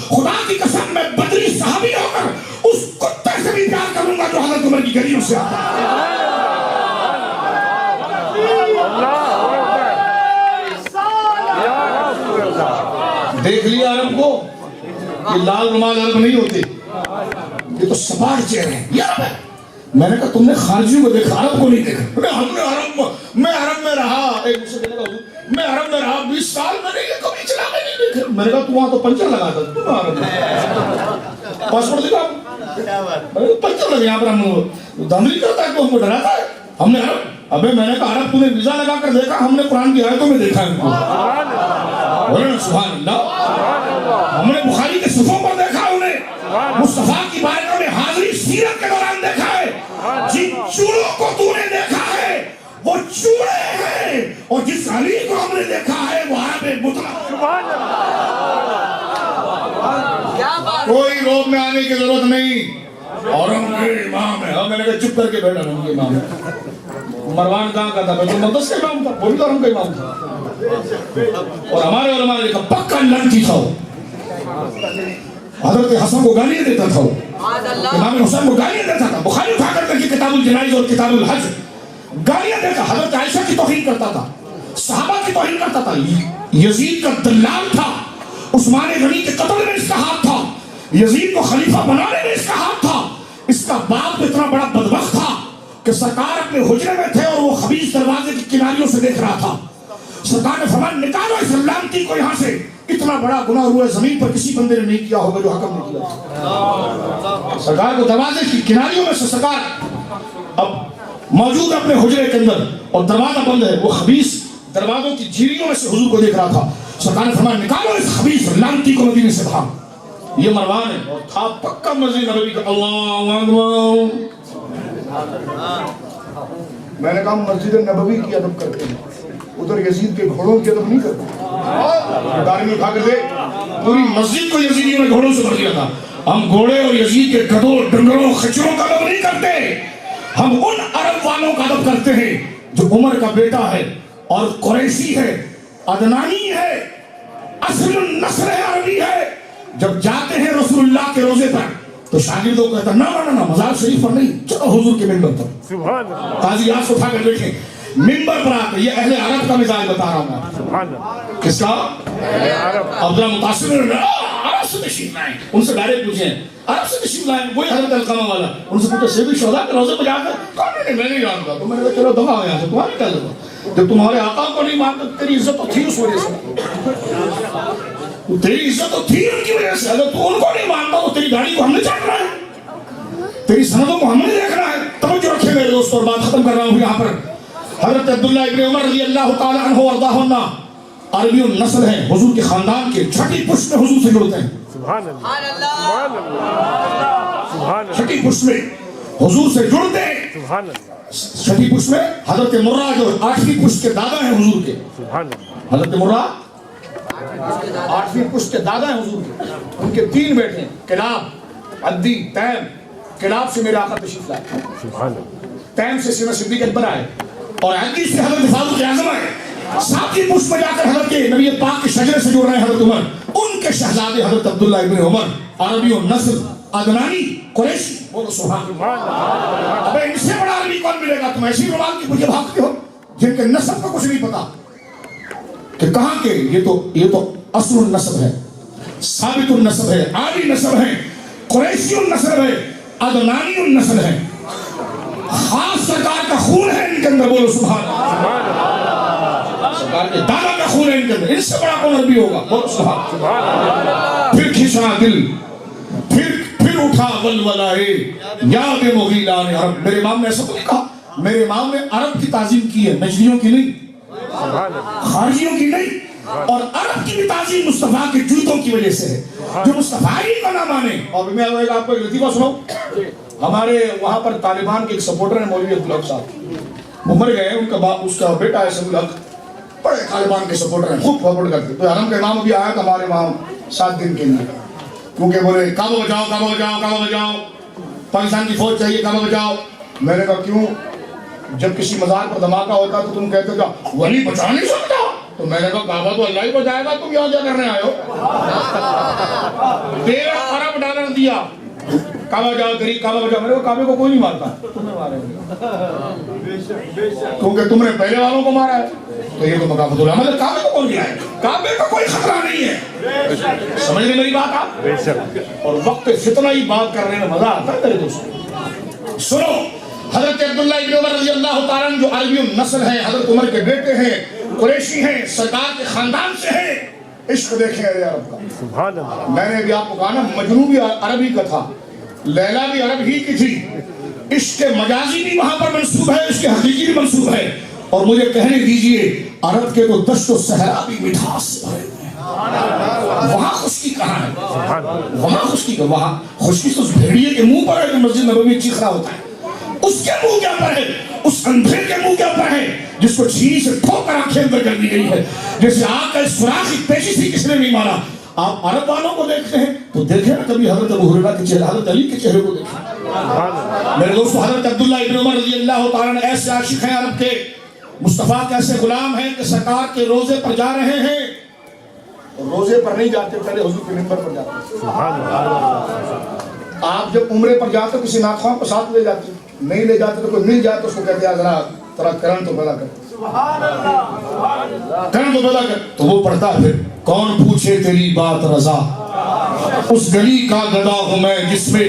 خدا کی قسم میں بدری صحابی ہو کر اس کتے سے بھی پیار کروں گا جو حضرت عمر کی گلیوں سے آتا ہے۔ دیکھ لیا عرب کو، یہ لال رومال عرب نہیں ہوتے، یہ تو سپاٹ چہرے ہیں، یہ عرب ہے۔ میں نے کہا تم نے خارجیوں کو دیکھا، عرب کو نہیں دیکھا۔ میں عرب میں رہا، ایک دوسرے کہنے لگا میں عرب میں رہا 20 سال، میں نے یہ کبھی چلا کے نہیں دیکھا۔ میں نے کہا تو وہاں تو پنچر لگا تھا، تم عرب میں پاسپورٹ دکھا، پنچر لگا یہاں پر، ہم دھملی کرتا ہے تو ہم کو ڈراتا ہے، ہم نے عرب، ابے میں نے کہا عرب تم نے ویزا لگا کر دیکھا، ہم نے قرآن کی آیتوں میں دیکھا ان کو، سبحان اللہ، ہم نے بخاری کے صفحوں پر دیکھا انہیں، مصطفیٰ کی بارگاہ میں حاضری سیرت کے دوران دیکھا ہے۔ جن چوڑوں کو تو نے دیکھا ہے وہ چوڑے ہیں، اور جس علی کو ہم نے دیکھا ہے وہ عرب مطلق۔ کوئی روب میں آنے کی ضرورت نہیں، اور ہم کے امام ہے، میں نے کہا چپ کر کے بیٹھا ہم کے امام ہے۔ مروان کہاں کا تھا؟ بیت المقدس کا امام تھا، وہ بھی تو ہم کا امام تھا، اور ہمارے علماء نے کہا پکا لڑکی تھا وہ، حضرت حسن کو گالیاں دیتا تھا وہ، امام حسین کو گالیاں دیتا تھا، بخاری اٹھا کر کے کتاب الجنائز اور کتاب الحج گالیاں دیتا، حضرت عائشہ کی توہین کرتا تھا، صحابہ کی توہین کرتا تھا، یزید کا دلال تھا، عثمان غنی کے قتل میں اس کا ہاتھ تھا، یزید کو خلیفہ بنانے میں اس کا ہاتھ تھا، اس کا باپ اتنا بڑا بدبخت تھا کہ سرکار اپنے حجرے میں تھے اور وہ خبیث دروازے کی کناریوں سے دیکھ رہا تھا. سرکار نے فرمایا نکالو اس لعنتی کو یہاں سے. اتنا بڑا گناہ ہوا زمین پر کسی بندے نے نہیں کیا ہوگا جو حکم نے کیا. سرکار کو دروازے کی کناریوں میں سے سرکار اب موجود اپنے حجرے کے اندر اور دروازہ بند ہے. وہ خبیث دروازوں کی جھیریوں میں سے حضور کو دیکھ رہا تھا. سرکار نے فرمایا نکالو اس خبیث لعنتی کو مدینے سے باہر. یہ مروان ہے اور تھا پکا مسجد نبوی کا. اللہ اکبر. میں نے کہا مسجد نبوی کی ادب کرتے ہیں, ادھر یزید کے گھوڑوں کی ادب نہیں کرتے. داری میں اٹھا کر دے پوری مسجد کو یزیدیوں نے گھوڑوں سے بھر دیا تھا. ہم گھوڑے اور یزید کے گدھوں ڈنگروں خچروں کا ادب نہیں کرتے. ہم ان عرب والوں کا ادب کرتے ہیں جو عمر کا بیٹا ہے اور قریشی ہے, عدنانی ہے, اصل النسل ہے, عربی ہے. جب جاتے ہیں رسول اللہ کے روزے پر تو شاگردوں کو کہتا نہ مزار شریف پر نہیں, چلو حضور کے ممبر پر. سبحان اللہ. قاضی آج اٹھا کر دیکھیں ممبر پر آ کے. یہ اہل عرب کا مزاج بتا رہا ہوں میں. سبحان اللہ. کس کا؟ عبداللہ متاثر عرب سے تشریف لائیں. ان سے ڈائریکٹ پوچھیں عرب سے تشریف لائیں. وہی حضرت القمہ والا. ان سے پوچھا سیدی شہداء کے روزے پر جا کر میں نہیں جانتا. تو میں نے کہا چلو دفعہ یہاں سے تمہاری کیا ضرورت. جب تمہارے آقا کو نہیں مانتا تیری عزت تو تھی اس وجہ سے. تیری عزت تو تھی ان کی وجہ سے. اگر تو ان کو نہیں مانتا تو تیری گاڑی کو ہم نے چاٹنا ہے, تیری سندوں کو ہم نے دیکھنا ہے. توجہ رکھے میرے دوست, اور بات ختم کر رہا ہوں یہاں پر. حضرت عبداللہ ابن عمر رضی اللہ تعالی عنہ وارضاہ عنہ عربی النسل ہیں, حضور کے خاندان کے چھٹی پشت میں حضور سے جڑتے ہیں. سبحان اللہ. چھٹی پشت میں حضور سے جڑتے ہیں. سبحان اللہ. چھٹی پشت میں حضرت مرہ جو 8ویں پشت کے دادا ہیں حضور کے. سبحان اللہ. حضرت مرہ 8ویں پشت کے دادا ہیں حضور کے. ان کے 3 بیٹے ہیں, کلاب, عدی, تیم. کلاب سے میرے آقا تشریف لائے. سبحان اللہ. تیم سے سیدنا صدیق اکبر آئے اور عدی سے حضرت فاروق اعظم آئے. 7ویں پشت میں جا کر حضرت کے نبی پاک کے شجرے سے جڑ رہے ہیں حضرت عمر. ان کے شہزادے حضرت عبداللہ ابن عمر, عربی النسل, عدنانی, قریشی. بولو سبحان اللہ. ابے ان سے بڑا عربی کون ملے گا؟ تم ایسی روال کی مجھے بھاگتے ہو جن کے نسب کا کچھ نہیں پتا کہ کہاں کے. یہ تو اصل النسب ہے, ثابت النسب ہے, عالی نسب ہے, قریشی النسب ہے, عدنانی النسل ہے. خاص سرکار کا خون ہے ان کے اندر. بولو سبحان اللہ. سرکار کے دادا کا خون ہے ان کے اندر. ان سے بڑا کون عربی ہوگا؟ بولو سبحان اللہ. پھر کھینچا دل, پھر اٹھا ولولائے یاد مغیلان عرب. میرے امام نے ایسا تو نہیں کہا. میرے امام نے عرب کی تعظیم کی ہے, نجدیوں کی نہیں, خارجیوں کی نہیں. اور عرب کی بھی تعظیم مصطفیٰ کے جوتوں کی وجہ سے ہے. جو مصطفیٰ ہی کا نہ مانے. اور میں آپ کو ایک لطیفہ سناؤں. ہمارے وہاں پر طالبان کے ایک سپورٹر ہیں مولوی عبدالحق صاحب. وہ مر گئے. ان کا باپ, اس کا بیٹا ہے سبیل حق, بڑے طالبان کے سپورٹر ہیں, خوب سپورٹ کرتے. تو حرم کا امام بھی آیا تھا ہمارے وہاں 7 دن کے لیے, کیونکہ بولے کعبہ بچاؤ, کعبہ بچاؤ, کعبہ بچاؤ, پاکستان کی فوج چاہیے, کعبہ بچاؤ. میں نے کہا کیوں؟ جب کسی مزار پر دھماکہ ہوتا تو تم کہتے کیا ولی بچا نہیں سکتا؟ تو میں نے کہا کعبہ تو اللہ ہی بچائے گا, تم یہاں کیا کرنے آئے ہو؟ 1.5 ارب ڈالر دیا, کعبہ جاؤ غریب, کعبہ بچاؤ. میں نے کہا کعبے کو کوئی نہیں مارتا, تمہیں مارے کیونکہ تم نے پہلے والوں کو مارا ہے. تو یہ تو مقافت اللہ, مطلب کعبے کو کون گرائے؟ کعبے کا کوئی خطرہ نہیں ہے. سمجھ لیں میری بات آپ؟ اور وقت فتنہ ہی بات کرنے میں مزہ آتا ہے میرے دوستوں. سنو, حضرت عبداللہ ابن عمر رضی اللہ تعالیٰ جو عربی النسل ہیں, حضرت عمر کے بیٹے ہیں, قریشی ہیں, سرکار کے خاندان سے ہیں. عشق دیکھیں ارے عرب کا. سبحان اللہ. میں نے ابھی آپ کو کہا نا مجنوں بھی عربی کا تھا, لیلا بھی عرب ہی کی تھی. عشق مجازی بھی وہاں پر منسوب ہے, عشق حقیقی بھی منسوب ہے. اور مجھے کہنے دیجئے عرب کے تو دشت و صحرا بھی مٹھاس سے بھرے ہوئے ہیں. وہاں خشکی کہاں ہے؟ وہاں خشکی کا, وہاں خشکی تو اس بھیڑیے کے منہ پر ہے جو مسجد نبوی چیخ رہا ہوتا ہے. اس کے منہ کے اوپر ہے, اس اندھے کے منہ کے اوپر ہے جس کو چھری سے ٹھوک کر آنکھیں اندر کر دی گئی ہے. جیسے آگ کا سوراخ پیشی سے کس نے نہیں مارا. آپ عرب والوں کو دیکھتے ہیں تو دیکھیں نا کبھی حضرت ابو ہریرہ کے چہرے, حضرت علی کے چہرے کو دیکھیں. میرے دوستو, حضرت عبداللہ ابن عمر رضی اللہ تعالیٰ عنہ ایسے عاشق ہیں عرب کے, مصطفیٰ کے ایسے غلام ہیں کہ سرکار کے روزے پر جا رہے ہیں. روزے پر نہیں جاتے, پہلے حضور کے منبر پر جاتے. آپ جب عمرے پر جاتے کسی ناخواں کو ساتھ لے جاتے, نہیں لے جاتے تو کوئی مل جائے تو اس کو کہتے ہیں ذرا کرن تو پیدا کر, کرن تو پیدا کر. تو وہ پڑھتا پھر کون پوچھے تیری بات رضا, اس گلی کا گدا ہوں میں جس میں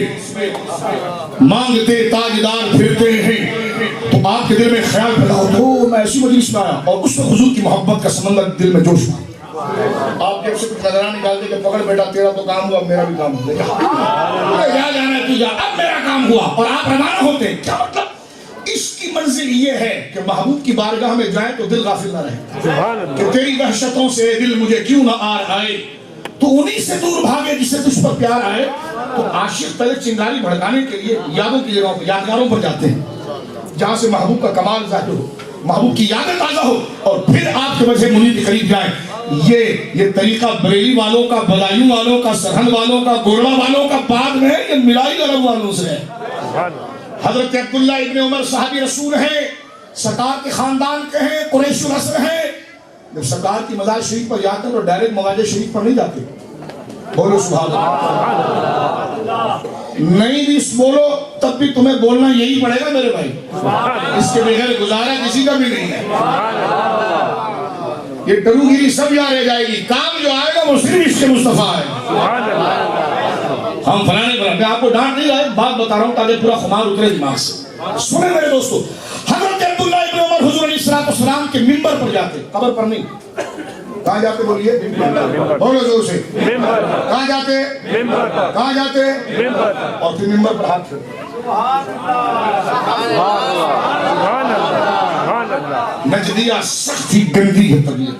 مانگتے تاجدار پھرتے ہیں، تو آپ کے دل میں خیال پیدا ہو تو میں ایسی مجلس میں آیا اور اس میں حضور کی محبت کا سمندر دل میں جوش ہوا. آپ جب سے کچھ نظرانہ نکالتے کہ پکڑ بیٹا تیرا تو کام ہوا، اب میرا بھی کام ہو گیا. جا جانا ہے تجھا، اب میرا کام ہوا، اور آپ روانہ ہوتے ہیں. کیا مطلب؟ اس کی منزل یہ ہے کہ محبوب کی بارگاہ میں جائیں تو دل غافل نہ رہے کہ تیری وحشتوں سے دل مجھے کیوں نہ آر آئے، تو انہی سے دور بھاگے جسے تجھ پر پیار آئے. تو عاشق پہلے چنگاری بھڑکانے کے لیے یادوں کی جگہوں پر، یادگاروں پر جاتے ہیں جہاں سے محبوب کا کمال ظاہر ہو، محبوب کی یادیں تازہ ہو، اور پھر آپ کے وجہ منیر کے قریب جائیں. یہ طریقہ بریلی والوں کا، بدایوں والوں کا، سرہند والوں کا، گورڑا والوں کا بعد میں ہے، یہ ملائی عرب والوں سے ہے. حضرت عبداللہ ابن عمر صحابی رسول ہیں، سرکار کے خاندان کے ہیں، قریش الاسر ہیں. جب سرکار کی مزار شریف پر جاتے ہیں تو ڈائریکٹ مواجہ شریف پر نہیں جاتے. بولو سبحان اللہ. نہیں بھی بولو تب بھی تمہیں بولنا یہی پڑے گا میرے بھائی، اس کے بغیر گزارا کسی کا بھی نہیں ہے. یہ ڈرو گیری سب یہاں رہ جائے گی، کام جو آئے گا وہ صرف اس کے مصطفیٰ ہے. ہم فلانے پر، میں آپ کو ڈانٹ نہیں رہا، بات بتا رہا ہوں تاکہ پورا خمار اترے دماغ سے. سنیں میرے دوستو، حضرت عبداللہ ابن عمر حضور علیہ السلام کے منبر پر جاتے، قبر پر نہیں. کہاں جاتے بولیے؟ بولو زور سے. کہاں جاتے؟ کہاں جاتے؟ اور پھر منبر پر ہاتھ پھیرتے. نجدیہ سختی گندی ہے طبیعت،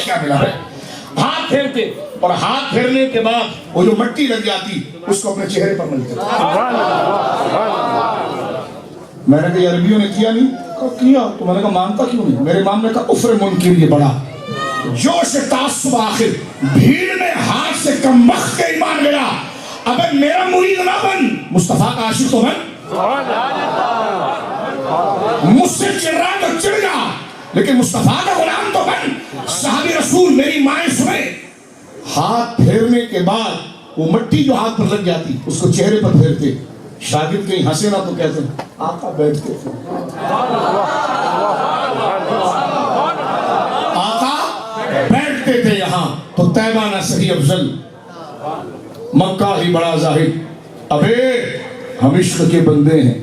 کیا ملا ہے؟ ہاتھ پھیرتے، اور ہاتھ پھیرنے کے بعد وہ جو مٹی لگ جاتی اس کو اپنے چہرے پر ملتے. میں نے کہا یہ عربیوں نے کیا نہیں؟ کیا. تو میں نے کہا مانتا کیوں نہیں؟ میرے امام نے کہا افر منکر یہ بڑا جوش تعصب آخر، بھیڑ میں ہاتھ سے کم وقت کے ایمان گیا. ابے میرا مرید نہ بن، مصطفیٰ کا عاشق تو بن. مجھ سے چڑھ رہا تو چڑھ جا، لیکن مصطفیٰ کا غلام تو بن. صحابی رسول میری مائیں سنیں، ہاتھ پھیرنے کے بعد وہ مٹی جو ہاتھ پر لگ جاتی اس کو چہرے پر پھیرتے. شاگرد کہیں ہنسے نہ تو کہتے ہیں آقا بیٹھتے تھے، آقا بیٹھتے تھے یہاں تو طیبہ نہ صحیح افضل، مکہ ہی بڑا ظاہر. ابے ہم عشق کے بندے ہیں.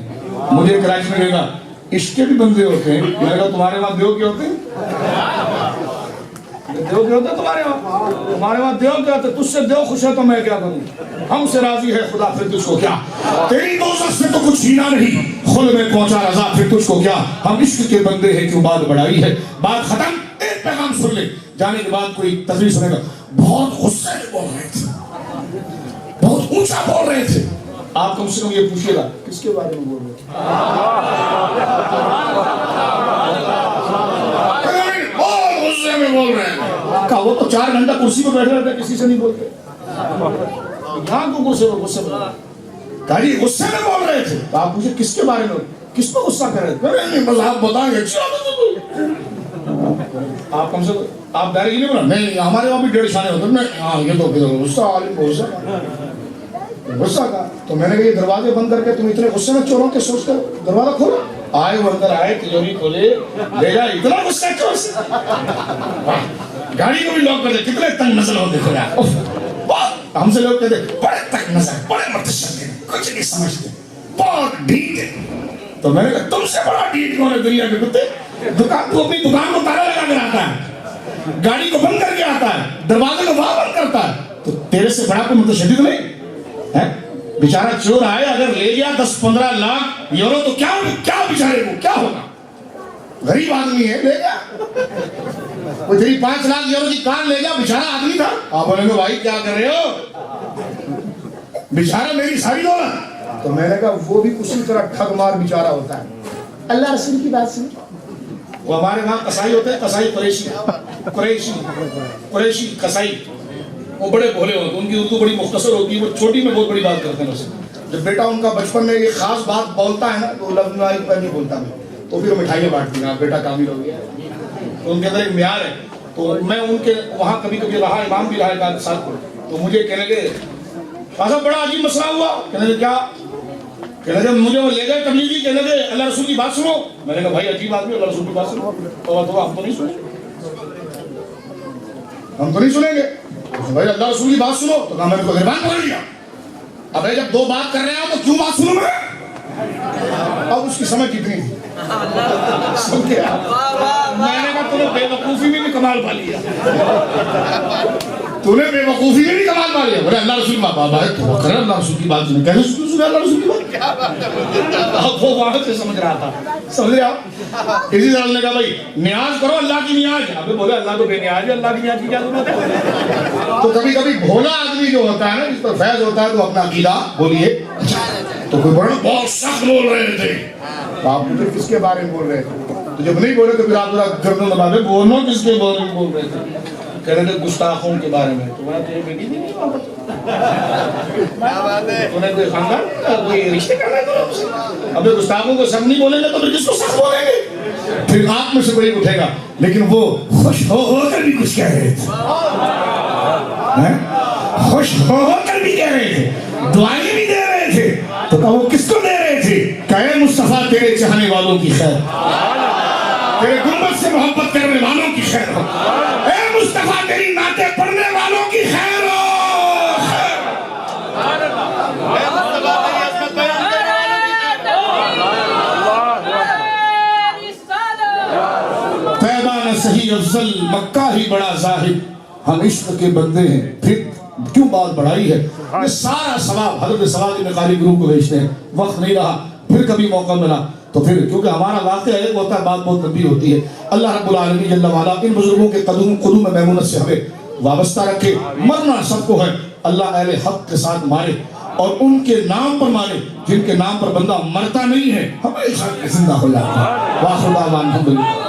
مجھے کراچی میں کہا عشق کے بھی بندے ہوتے ہیں. میں نے کہا تمہارے وہاں دیو کے ہوتے ہیں؟ دیو کے ہوتے ہیں تمہارے وہاں؟ تمہارے وہاں دیو کے ہوتے ہیں. تجھ سے دیو خوش ہے تو میں کیا کروں؟ ہم سے راضی ہے خدا پھر تجھ کو کیا؟ تیری دوزخ سے تو کچھ چھینا نہیں، خود میں پہنچا رضا پھر تجھ کو کیا؟ ہم عشق کے بندے ہیں، کیوں بات بڑھائی ہے؟ بات ختم. ایک پیغام سن لے، جانے کے بعد کوئی تقریر سنے گا. بہت غصے میں بول رہے تھے، بہت اونچا بول رہے تھے. آپ کم سے کم یہ پوچھئے گا کس کے بارے میں بول رہے تھے؟ بہت غصے میں بول رہے ہیں. کہا وہ تو 4 گھنٹہ کرسی پہ بیٹھے رہتے کسی سے نہیں بولتے. یہاں کو غصے میں کہا جی غصے میں بول رہے تھے. تو آپ پوچھے کس کے بارے میں، کس پہ غصہ کر رہے تھے؟ نہیں بس آپ بتائیں گے. آپ کم سے آپ ڈائریکٹ نہیں بولا نہیں ہمارے وہاں بھی 1.5 شانے ہوتے ہیں. ہاں یہ تو غصہ عالم کو غصہ کا. تو میں نے کہا یہ دروازے بند کر کے تم اتنے غصے میں چوروں کے سوچ کر دروازہ کھولا. آئے وہ اندر آئے، تجوری کھولے، لے جا. اتنا غصہ چور سے گاڑی کو بھی لاک کر دے. کتنے تنگ نظر ہوتے تھے یار. ہم سے لوگ کہتے بڑے تنگ نظر، بڑے مرتشد، کچھ نہیں سمجھتے، بہت ڈھیٹ ہے. تو میں نے کہا تم سے بڑا ڈھیٹ کون ہے دنیا کے کتے؟ دکان تو اپنی دکان کو تالا لگا کر آتا ہے، گاڑی کو بند کر کے آتا ہے، دروازے کو وہاں بند کرتا ہے. تو تیرے سے بڑا کوئی متشدد نہیں ہے؟ بیچارہ چور آئے اگر لے گیا 10-15 لاکھ یورو تو کیا بیچارے کو کیا ہوگا؟ غریب آدمی ہے، لے گیا. وہ تیری 5 لاکھ یورو کی کار لے گیا، بیچارہ آدمی تھا. آپ بولیں گے بھائی کیا کر رہے ہو؟ بیچارہ میری ساری دولت. تو میں نے کہا وہ بھی اسی طرح ٹھگ مار بیچارہ ہوتا ہے. اللہ رسول کی بات سن. وہ ہمارے وہاں قصائی ہوتے ہیں، قصائی قریشی قصائی. وہ بڑے بھولے ہوتے ہیں، ان کی اردو بڑی مختصر ہوتی ہے، وہ چھوٹی میں بہت بڑی بات کرتے ہیں. جب بیٹا ان کا بچپن میں ایک خاص بات بولتا ہے نا تو لفظ پر نہیں بولتا میں، تو پھر وہ مٹھائیاں بانٹتی ہیں. بیٹا کامل ہو گیا. تو ان کے اندر ایک معیار ہے. تو میں ان کے وہاں کبھی کبھی رہا، امام بھی رہا ایک ساتھ. تو مجھے کہنے لگے صاحب بڑا عجیب مسئلہ ہوا. کہنے لگے کیا؟ کہنے لگے مجھے وہ لے گئے تبلیغی، کہنے لگے اللہ رسول کی بات سنو. میں نے کہا بھائی عجیب آدمی، اللہ رسول کی بات سنو. تو ہم تو نہیں سنیں گے، ہم تو نہیں سنیں گے. بھائی اللہ رسول کی بات سنو. تو کہا میں نے تو غیبان پکڑ لیا. ابے جب دو بات کر رہے ہیں تو کیوں بات سنوں میں؟ اب اس کی سمجھ کتنی تھی سن کے میں نے کہا تُونے بے وقوفی میں بھی کمال پا لیا، تو نے بے وقوفی میں بھی کمال پا لیا. بولے اللہ رسول بابا ہے تو کر اللہ رسول کی بات سنے. کیسے سنے اللہ رسول کی بات؟ اب وہ وہاں سے سمجھ رہا تھا. سمجھ رہے آپ؟ اسی طرح نے کہا بھائی نیاز کرو اللہ کی نیاز. ابھی بولے اللہ تو بے نیاز ہے، اللہ کی نیاز کی کیا ضرورت ہے؟ تو کبھی کبھی بھولا آدمی جو ہوتا ہے نا جس پر فیض ہوتا ہے تو اپنا عقیدہ بولیے. تو کوئی بڑا بہت سخت بول رہے تھے. آپ مجھے کس کے بارے میں بول رہے تھے؟ تو جب نہیں بولے تو پھر آپ ذرا گردن دبا دے بولو کس کے بارے میں بول رہے تھے؟ کہہ رہے تھے گستاخوں کے بارے میں. تو میں تیری بیٹی بھی نہیں واپس. کیا بات ہے؟ انہیں کوئی خاندان کوئی رشتے کرنا ہے تو سے. ابھی گستاخوں کو سب نہیں بولیں گے تو پھر کس کو سب بولیں گے؟ پھر آپ میں سے کوئی اٹھے گا لیکن وہ خوش ہو کر بھی کچھ کہہ رہے تھے. خوش ہو کر بھی کہہ رہے تھے، دعائیں بھی دے رہے تھے. تو کہا وہ کس کو دے رہے تھے؟ کہ اے مصطفیٰ تیرے چاہنے والوں کی خیر، تیرے گنبد سے محبت کرنے والوں کی خیر ہو. اے مصطفیٰ تیری نعتیں پڑھنے والوں کی خیر ہو. اے مصطفیٰ تیری عظمت بیان کرنے والوں کی خیر. پیدا نہ صحیح افضل مکہ ہی بڑا زاہد، ہم عشق کے بندے ہیں پھر کیوں بات بڑھائی ہے. یہ سارا ثواب حضرت سواد نقالی گروہ کو بھیجتے ہیں. وقت نہیں رہا، پھر کبھی موقع ملا تو پھر کیونکہ ہمارا واقعہ ایک ہوتا ہے بات بہت لمبی ہوتی ہے. اللہ رب العالمین جل وعلا ان بزرگوں کے قدوم میمونت سے ہمیں وابستہ رکھے. مرنا سب کو ہے، اللہ اہل حق کے ساتھ مارے اور ان کے نام پر مارے جن کے نام پر بندہ مرتا نہیں ہے، ہمیشہ زندہ ہو جاتا ہے. واخر دعوانا الحمدللہ.